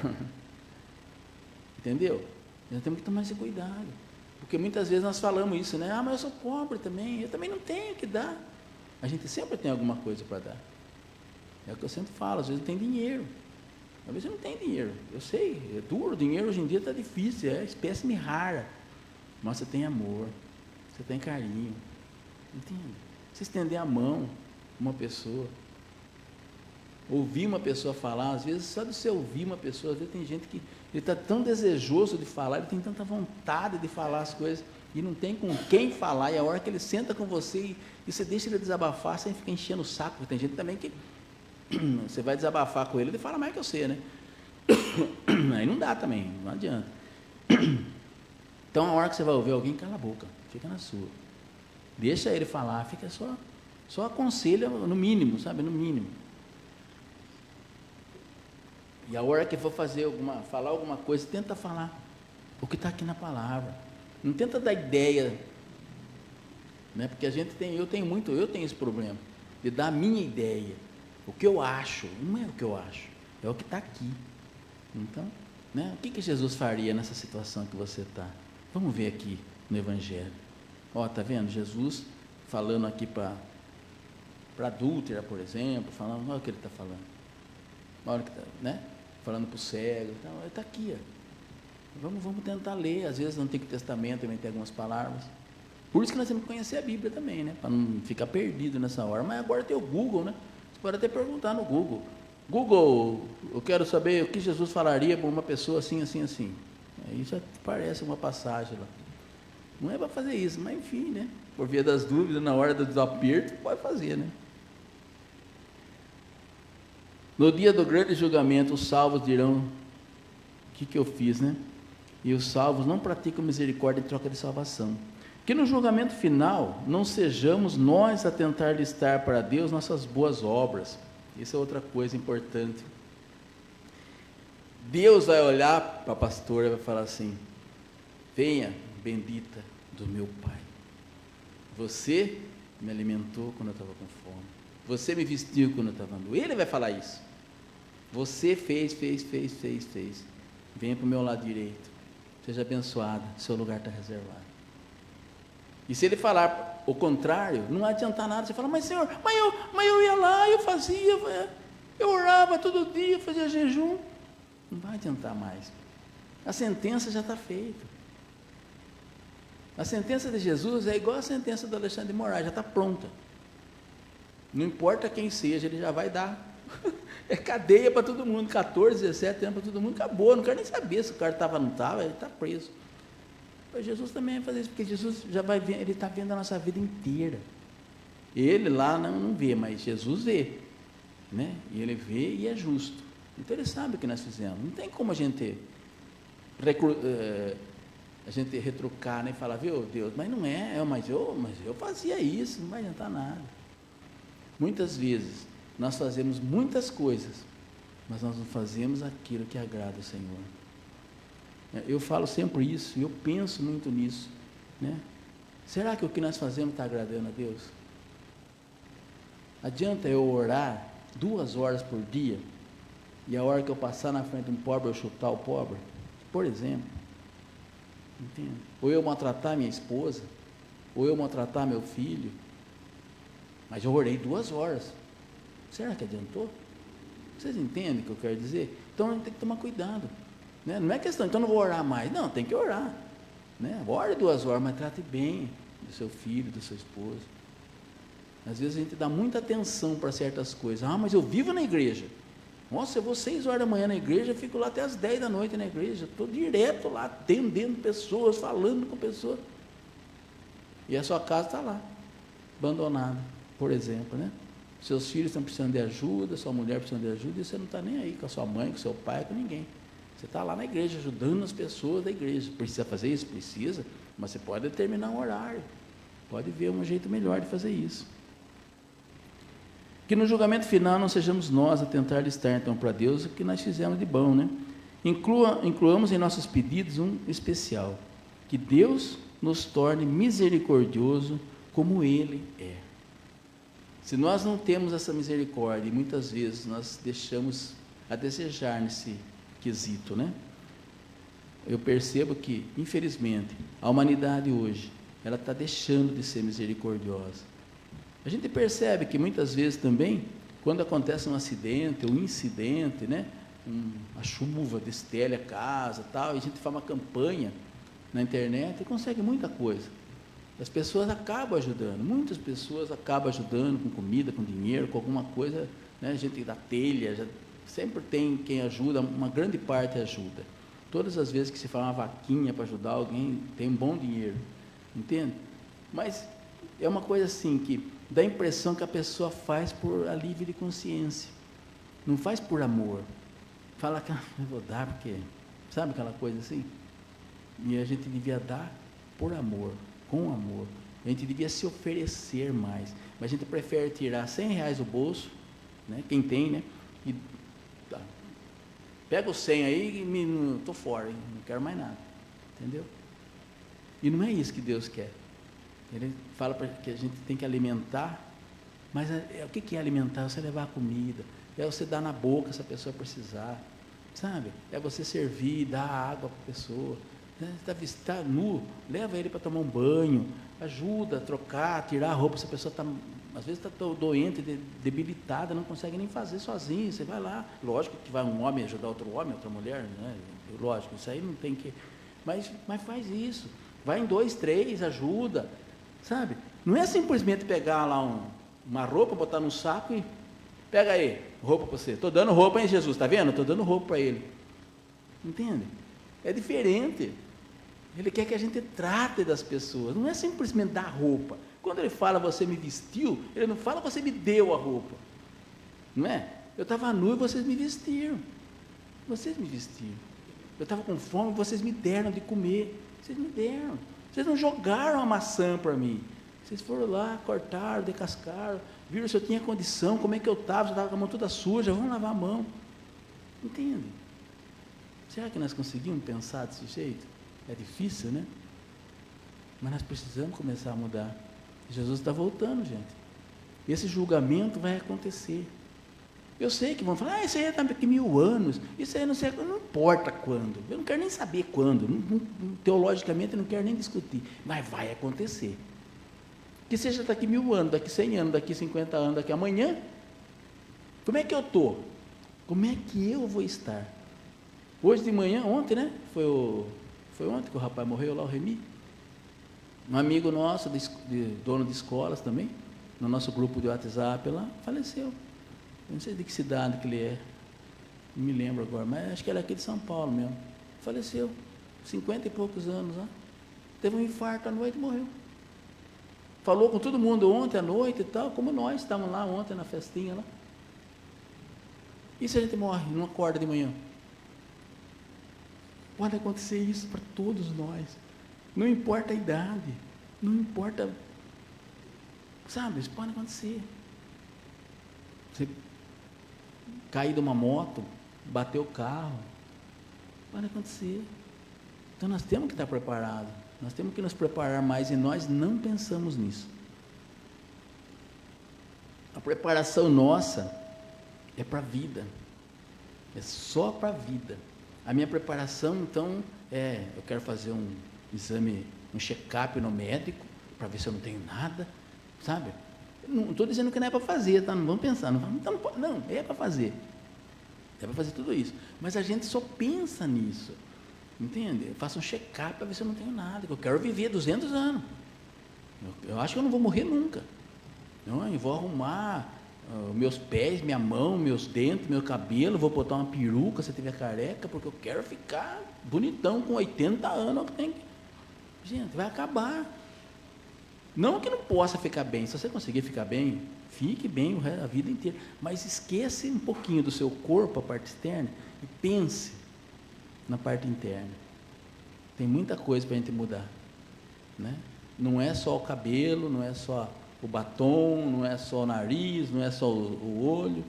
Entendeu? Nós temos que tomar esse cuidado. Porque muitas vezes nós falamos isso, né? Mas eu sou pobre também, eu também não tenho que dar. A gente sempre tem alguma coisa para dar. É o que eu sempre falo, às vezes não tem dinheiro. Às vezes não tem dinheiro. Eu sei, é duro, o dinheiro hoje em dia está difícil, é espécime rara. Mas você tem amor, você tem carinho. Entende? Você estender a mão a uma pessoa. Ouvir uma pessoa falar, às vezes só de você ouvir uma pessoa, às vezes tem gente que ele está tão desejoso de falar, ele tem tanta vontade de falar as coisas, e não tem com quem falar, e a hora que ele senta com você, e você deixa ele desabafar, você fica enchendo o saco, porque tem gente também que você vai desabafar com ele fala mais que eu sei, né? Aí não dá também, não adianta. Então, a hora que você vai ouvir alguém, cala a boca, fica na sua. Deixa ele falar, fica só aconselha no mínimo, sabe? No mínimo. E a hora que for falar alguma coisa, tenta falar o que está aqui na palavra. Não tenta dar ideia, né? Porque eu tenho esse problema de dar a minha ideia, o que eu acho. Não é o que eu acho, é o que está aqui. Então, né? O que Jesus faria nessa situação que você está? Vamos ver aqui no Evangelho. Tá vendo? Jesus falando aqui para adúltera, por exemplo, olha o que ele está falando. Olha que né? Falando para o cego, então, ele está aqui. Vamos tentar ler. Às vezes no Antigo Testamento também tem algumas palavras. Por isso que nós temos que conhecer a Bíblia também, né? Para não ficar perdido nessa hora. Mas agora tem o Google, né? Você pode até perguntar no Google. Google, eu quero saber o que Jesus falaria para uma pessoa assim, assim, assim. Aí já parece uma passagem lá. Não é para fazer isso, mas enfim, né? Por via das dúvidas, na hora do aperto, pode fazer, né? No dia do grande julgamento, os salvos dirão: o que eu fiz, né? E os salvos não praticam misericórdia em troca de salvação. Que no julgamento final, não sejamos nós a tentar listar para Deus nossas boas obras. Isso é outra coisa importante. Deus vai olhar para a pastora e vai falar assim: venha, bendita do meu Pai. Você me alimentou quando eu estava com fome. Você me vestiu quando eu estava nu. Ele vai falar isso. Você fez. Venha para o meu lado direito. Seja abençoada, seu lugar está reservado. E se ele falar o contrário, não vai adiantar nada. Você fala: mas Senhor, mas eu ia lá, eu fazia, eu orava todo dia, fazia jejum. Não vai adiantar mais. A sentença já está feita. A sentença de Jesus é igual a sentença do Alexandre de Moraes, já está pronta. Não importa quem seja, ele já vai dar. É cadeia para todo mundo, 14, 17 anos para todo mundo, acabou. Não quero nem saber se o cara estava ou não estava, ele está preso. Mas Jesus também vai fazer isso, porque Jesus já vai ver, ele está vendo a nossa vida inteira. Ele lá não vê, mas Jesus vê, né? E ele vê e é justo. Então ele sabe o que nós fizemos. Não tem como a gente retrucar, né? E falar: viu, Deus, mas não é, mas eu fazia isso, não vai adiantar nada. Muitas vezes nós fazemos muitas coisas, mas nós não fazemos aquilo que agrada ao Senhor. Eu falo sempre isso, e eu penso muito nisso, né? Será que o que nós fazemos está agradando a Deus? Adianta eu orar 2 horas por dia, e a hora que eu passar na frente de um pobre, eu chutar o pobre? Por exemplo. Entende? Ou eu maltratar minha esposa, ou eu maltratar meu filho, mas eu orei 2 horas. Será que adiantou? Vocês entendem o que eu quero dizer? Então a gente tem que tomar cuidado, né? Não é questão, então não vou orar mais. Não, tem que orar, né? Ore 2 horas, mas trate bem do seu filho, da sua esposa. Às vezes a gente dá muita atenção para certas coisas. Ah, mas eu vivo na igreja. Nossa, eu vou 6 horas da manhã na igreja, fico lá até as 10 da noite na igreja, estou direto lá, atendendo pessoas, falando com pessoas. E a sua casa está lá, abandonada, por exemplo, né? Seus filhos estão precisando de ajuda, sua mulher precisando de ajuda, e você não está nem aí com a sua mãe, com o seu pai, com ninguém. Você está lá na igreja, ajudando as pessoas da igreja. Precisa fazer isso? Precisa, mas você pode determinar um horário, pode ver um jeito melhor de fazer isso. Que no julgamento final não sejamos nós a tentar listar então para Deus o que nós fizemos de bom, né? Incluamos em nossos pedidos um especial, que Deus nos torne misericordioso como Ele é. Se nós não temos essa misericórdia, e muitas vezes nós deixamos a desejar nesse quesito, né? Eu percebo que, infelizmente, a humanidade hoje, ela está deixando de ser misericordiosa. A gente percebe que muitas vezes também, quando acontece um acidente, um incidente, né? A chuva destele a casa, tal, e a gente faz uma campanha na internet e consegue muita coisa. As pessoas acabam ajudando, muitas pessoas acabam ajudando com comida, com dinheiro, com alguma coisa, né? A gente dá telha, sempre tem quem ajuda, uma grande parte ajuda. Todas as vezes que se faz uma vaquinha para ajudar alguém, tem um bom dinheiro, entende? Mas é uma coisa assim que dá a impressão que a pessoa faz por alívio de consciência, não faz por amor. Fala que eu vou dar porque, sabe aquela coisa assim? E a gente devia dar por amor, com amor. A gente devia se oferecer mais, mas a gente prefere tirar R$100 do bolso, né? Quem tem, né? E tá, pega os 100 aí e estou fora, hein? Não quero mais nada, entendeu? E não é isso que Deus quer. Ele fala que a gente tem que alimentar, mas o que é alimentar? É você levar a comida, é você dar na boca se a pessoa precisar, sabe? É você servir, dar água para a pessoa, né? Está nu, leva ele para tomar um banho, ajuda a trocar, tirar a roupa, se a pessoa está, às vezes está doente, debilitada, não consegue nem fazer sozinho, você vai lá, lógico que vai um homem ajudar outro homem, outra mulher, né? Lógico, isso aí não tem que, mas faz isso, vai em 2, 3, ajuda, sabe? Não é simplesmente pegar lá uma roupa, botar num saco e pega aí, roupa para você. Estou dando roupa, hein, Jesus? Está vendo? Estou dando roupa para ele. Entende? É diferente. Ele quer que a gente trate das pessoas. Não é simplesmente dar roupa. Quando ele fala você me vestiu, ele não fala você me deu a roupa. Não é? Eu estava nu e vocês me vestiram. Vocês me vestiram. Eu estava com fome, vocês me deram de comer. Vocês me deram. Vocês não jogaram a maçã para mim. Vocês foram lá, cortaram, descascaram, viram se eu tinha condição, como é que eu estava com a mão toda suja, vamos lavar a mão. Entende? Será que nós conseguimos pensar desse jeito? É difícil, né? Mas nós precisamos começar a mudar. Jesus está voltando, gente. Esse julgamento vai acontecer. Eu sei que vão falar, isso aí é daqui 1000 anos, isso aí não sei, não importa quando, eu não quero nem saber quando, teologicamente eu não quero nem discutir, mas vai acontecer. Que seja daqui 1000 anos, daqui 100 anos, daqui 50 anos, daqui amanhã, como é que eu estou? Como é que eu vou estar? Hoje de manhã, ontem, né? Foi ontem que o rapaz morreu lá, o Remi. Um amigo nosso, dono de escolas também, no nosso grupo de WhatsApp lá, faleceu. Eu não sei de que cidade que ele é, não me lembro agora, mas acho que ele é aqui de São Paulo mesmo. Faleceu, 50 e poucos anos lá. Teve um infarto à noite e morreu. Falou com todo mundo ontem à noite e tal, como nós estávamos lá ontem na festinha lá. E se a gente morre, não acorda de manhã? Pode acontecer isso para todos nós. Não importa a idade, não importa, sabe, isso pode acontecer. Você cair de uma moto, bater o carro, pode acontecer. Então nós temos que estar preparados, nós temos que nos preparar mais e nós não pensamos nisso. A preparação nossa é para a vida, é só para a vida. A minha preparação então eu quero fazer um exame, um check-up no médico, para ver se eu não tenho nada, sabe? Não estou dizendo que não é para fazer, tá? Não vamos pensar, não, é para fazer. É para fazer tudo isso. Mas a gente só pensa nisso, entende? Eu faço um check-up para ver se eu não tenho nada, que eu quero viver 200 anos. Eu acho que eu não vou morrer nunca. Não, eu vou arrumar meus pés, minha mão, meus dentes, meu cabelo, vou botar uma peruca se tiver careca, porque eu quero ficar bonitão com 80 anos. Gente, vai acabar. Não que não possa ficar bem, se você conseguir ficar bem, fique bem a vida inteira, mas esqueça um pouquinho do seu corpo, a parte externa, e pense na parte interna. Tem muita coisa para a gente mudar, né? Não é só o cabelo, não é só o batom, não é só o nariz, não é só o olho,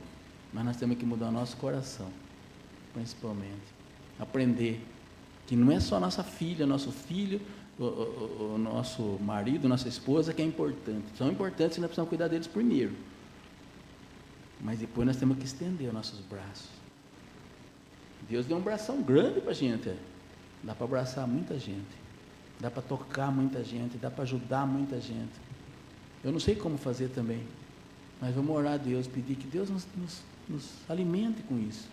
mas nós temos que mudar o nosso coração, principalmente. Aprender que não é só nossa filha, nosso filho, o nosso marido, nossa esposa que é importante. São importantes e nós precisamos cuidar deles primeiro. Mas depois nós temos que estender os nossos braços. Deus deu um bração grande para a gente. Dá para abraçar muita gente. Dá para tocar muita gente. Dá para ajudar muita gente. Eu não sei como fazer também. Mas vamos orar a Deus, pedir que Deus nos alimente com isso.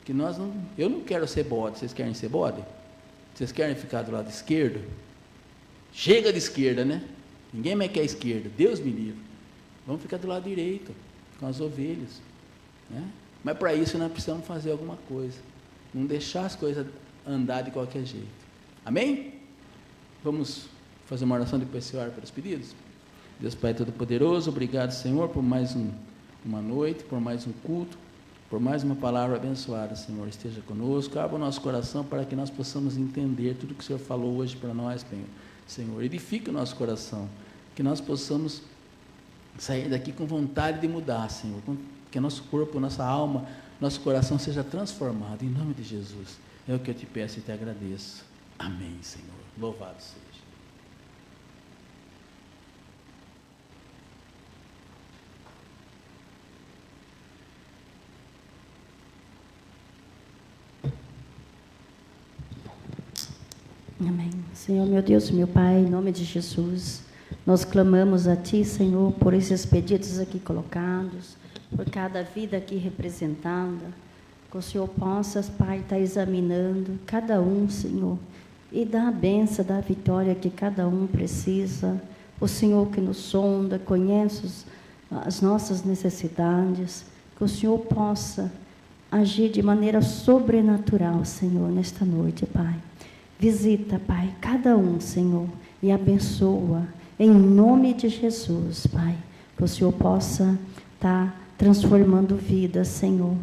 Que eu não quero ser bode. Vocês querem ser bode? Vocês querem ficar do lado esquerdo? Chega de esquerda, né? Ninguém mais quer esquerda. Deus me livre. Vamos ficar do lado direito, com as ovelhas, né? Mas para isso nós precisamos fazer alguma coisa. Não deixar as coisas andar de qualquer jeito. Amém? Vamos fazer uma oração depois de orar pelos pedidos? Deus Pai Todo-Poderoso, obrigado, Senhor, por mais uma noite, por mais um culto, por mais uma palavra abençoada, Senhor. Esteja conosco, abra o nosso coração para que nós possamos entender tudo que o Senhor falou hoje para nós, Senhor. Edifique o nosso coração, que nós possamos sair daqui com vontade de mudar, Senhor, que nosso corpo, nossa alma, nosso coração seja transformado, em nome de Jesus. É o que eu te peço e te agradeço. Amém, Senhor. Louvado seja. Amém. Senhor, meu Deus, meu Pai, em nome de Jesus, nós clamamos a Ti, Senhor, por esses pedidos aqui colocados, por cada vida aqui representada, que o Senhor possa, Pai, estar examinando cada um, Senhor, e dar a bênção, dar a vitória que cada um precisa. O Senhor que nos sonda, conhece as nossas necessidades, que o Senhor possa agir de maneira sobrenatural, Senhor, nesta noite, Pai. Visita, Pai, cada um, Senhor, e abençoa, em nome de Jesus, Pai, que o Senhor possa estar transformando vidas, Senhor,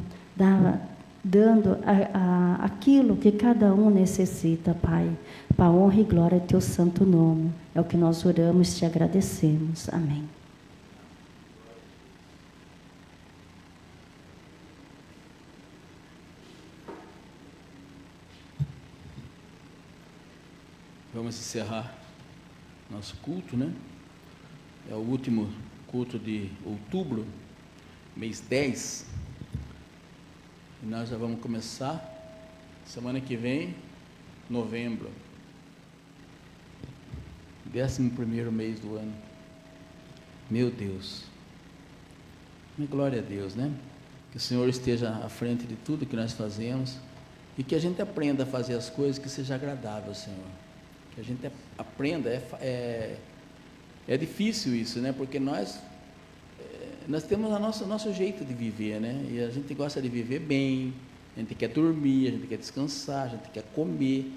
dando aquilo que cada um necessita, Pai, para a honra e glória do Teu santo nome. É o que nós oramos e te agradecemos. Amém. Vamos encerrar nosso culto, né? É o último culto de outubro, mês 10. E nós já vamos começar semana que vem, novembro. 11º mês do ano. Meu Deus. Glória a Deus, né? Que o Senhor esteja à frente de tudo que nós fazemos e que a gente aprenda a fazer as coisas que seja agradável ao Senhor. Que a gente aprenda, é difícil isso, né? Porque nós temos o nosso jeito de viver, né? E a gente gosta de viver bem, a gente quer dormir, a gente quer descansar, a gente quer comer,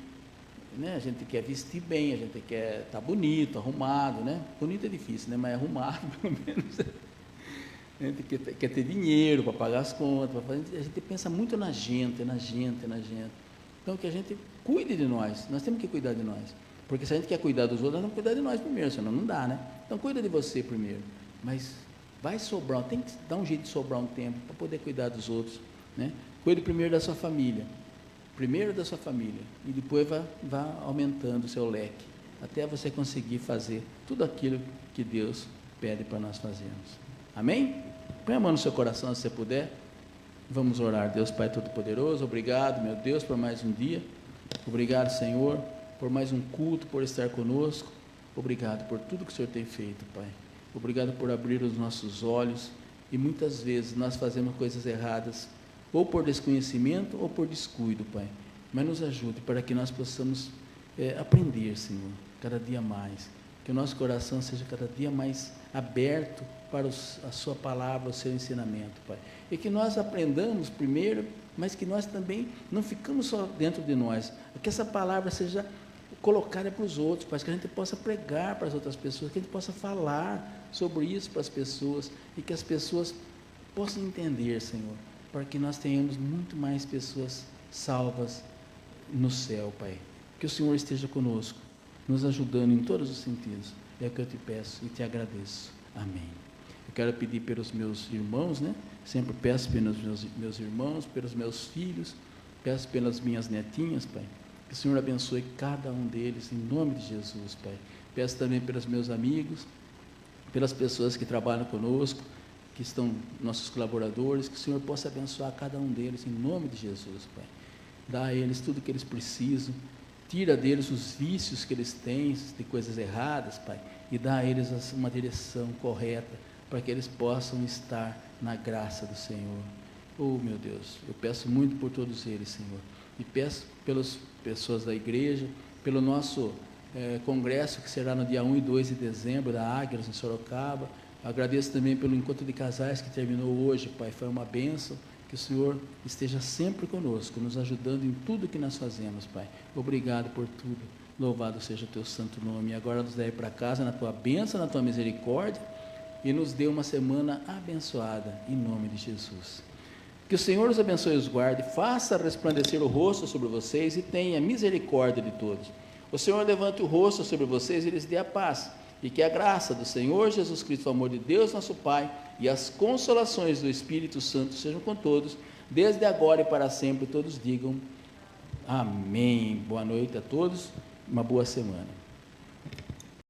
né? A gente quer vestir bem, a gente quer estar bonito, arrumado, né? Bonito é difícil, né? Mas arrumado, pelo menos. A gente quer ter dinheiro para pagar as contas, a gente pensa muito na gente. Então, que a gente cuide de nós temos que cuidar de nós. Porque se a gente quer cuidar dos outros, nós temos que cuidar de nós primeiro, senão não dá, né? Então, cuida de você primeiro. Mas vai sobrar, tem que dar um jeito de sobrar um tempo para poder cuidar dos outros, né? Cuide primeiro da sua família. E depois vá aumentando o seu leque, até você conseguir fazer tudo aquilo que Deus pede para nós fazermos. Amém? Põe a mão no seu coração se você puder. Vamos orar. Deus Pai Todo-Poderoso, obrigado, meu Deus, por mais um dia. Obrigado, Senhor, por mais um culto, por estar conosco. Obrigado por tudo que o Senhor tem feito, Pai. Obrigado por abrir os nossos olhos. E muitas vezes nós fazemos coisas erradas, ou por desconhecimento ou por descuido, Pai. Mas nos ajude para que nós possamos aprender, Senhor, cada dia mais. Que o nosso coração seja cada dia mais aberto para a sua palavra, o seu ensinamento, Pai. E que nós aprendamos primeiro, mas que nós também não ficamos só dentro de nós. Que essa palavra seja colocada para os outros, Pai, que a gente possa pregar para as outras pessoas, que a gente possa falar sobre isso para as pessoas e que as pessoas possam entender, Senhor, para que nós tenhamos muito mais pessoas salvas no céu, Pai. Que o Senhor esteja conosco, nos ajudando em todos os sentidos. É o que eu te peço e te agradeço. Amém. Eu quero pedir pelos meus irmãos, né? Sempre peço pelos meus irmãos, pelos meus filhos, peço pelas minhas netinhas, Pai. Que o Senhor abençoe cada um deles, em nome de Jesus, Pai. Peço também pelos meus amigos, pelas pessoas que trabalham conosco, que estão nossos colaboradores, que o Senhor possa abençoar cada um deles, em nome de Jesus, Pai. Dá a eles tudo o que eles precisam, tira deles os vícios que eles têm, de coisas erradas, Pai, e dá a eles uma direção correta, para que eles possam estar na graça do Senhor. Oh, meu Deus, eu peço muito por todos eles, Senhor, e peço pelas pessoas da igreja, pelo nosso congresso, que será no dia 1 e 2 de dezembro, da Águias, em Sorocaba. Agradeço também pelo encontro de casais que terminou hoje, Pai, foi uma bênção. Que o Senhor esteja sempre conosco, nos ajudando em tudo que nós fazemos, Pai. Obrigado por tudo. Louvado seja o teu santo nome. E agora nos leve para casa na tua bênção, na tua misericórdia, e nos dê uma semana abençoada, em nome de Jesus. Que o Senhor os abençoe e os guarde, faça resplandecer o rosto sobre vocês e tenha misericórdia de todos. O Senhor levante o rosto sobre vocês e lhes dê a paz. E que a graça do Senhor Jesus Cristo, o amor de Deus nosso Pai e as consolações do Espírito Santo sejam com todos, desde agora e para sempre. Todos digam amém. Boa noite a todos, uma boa semana.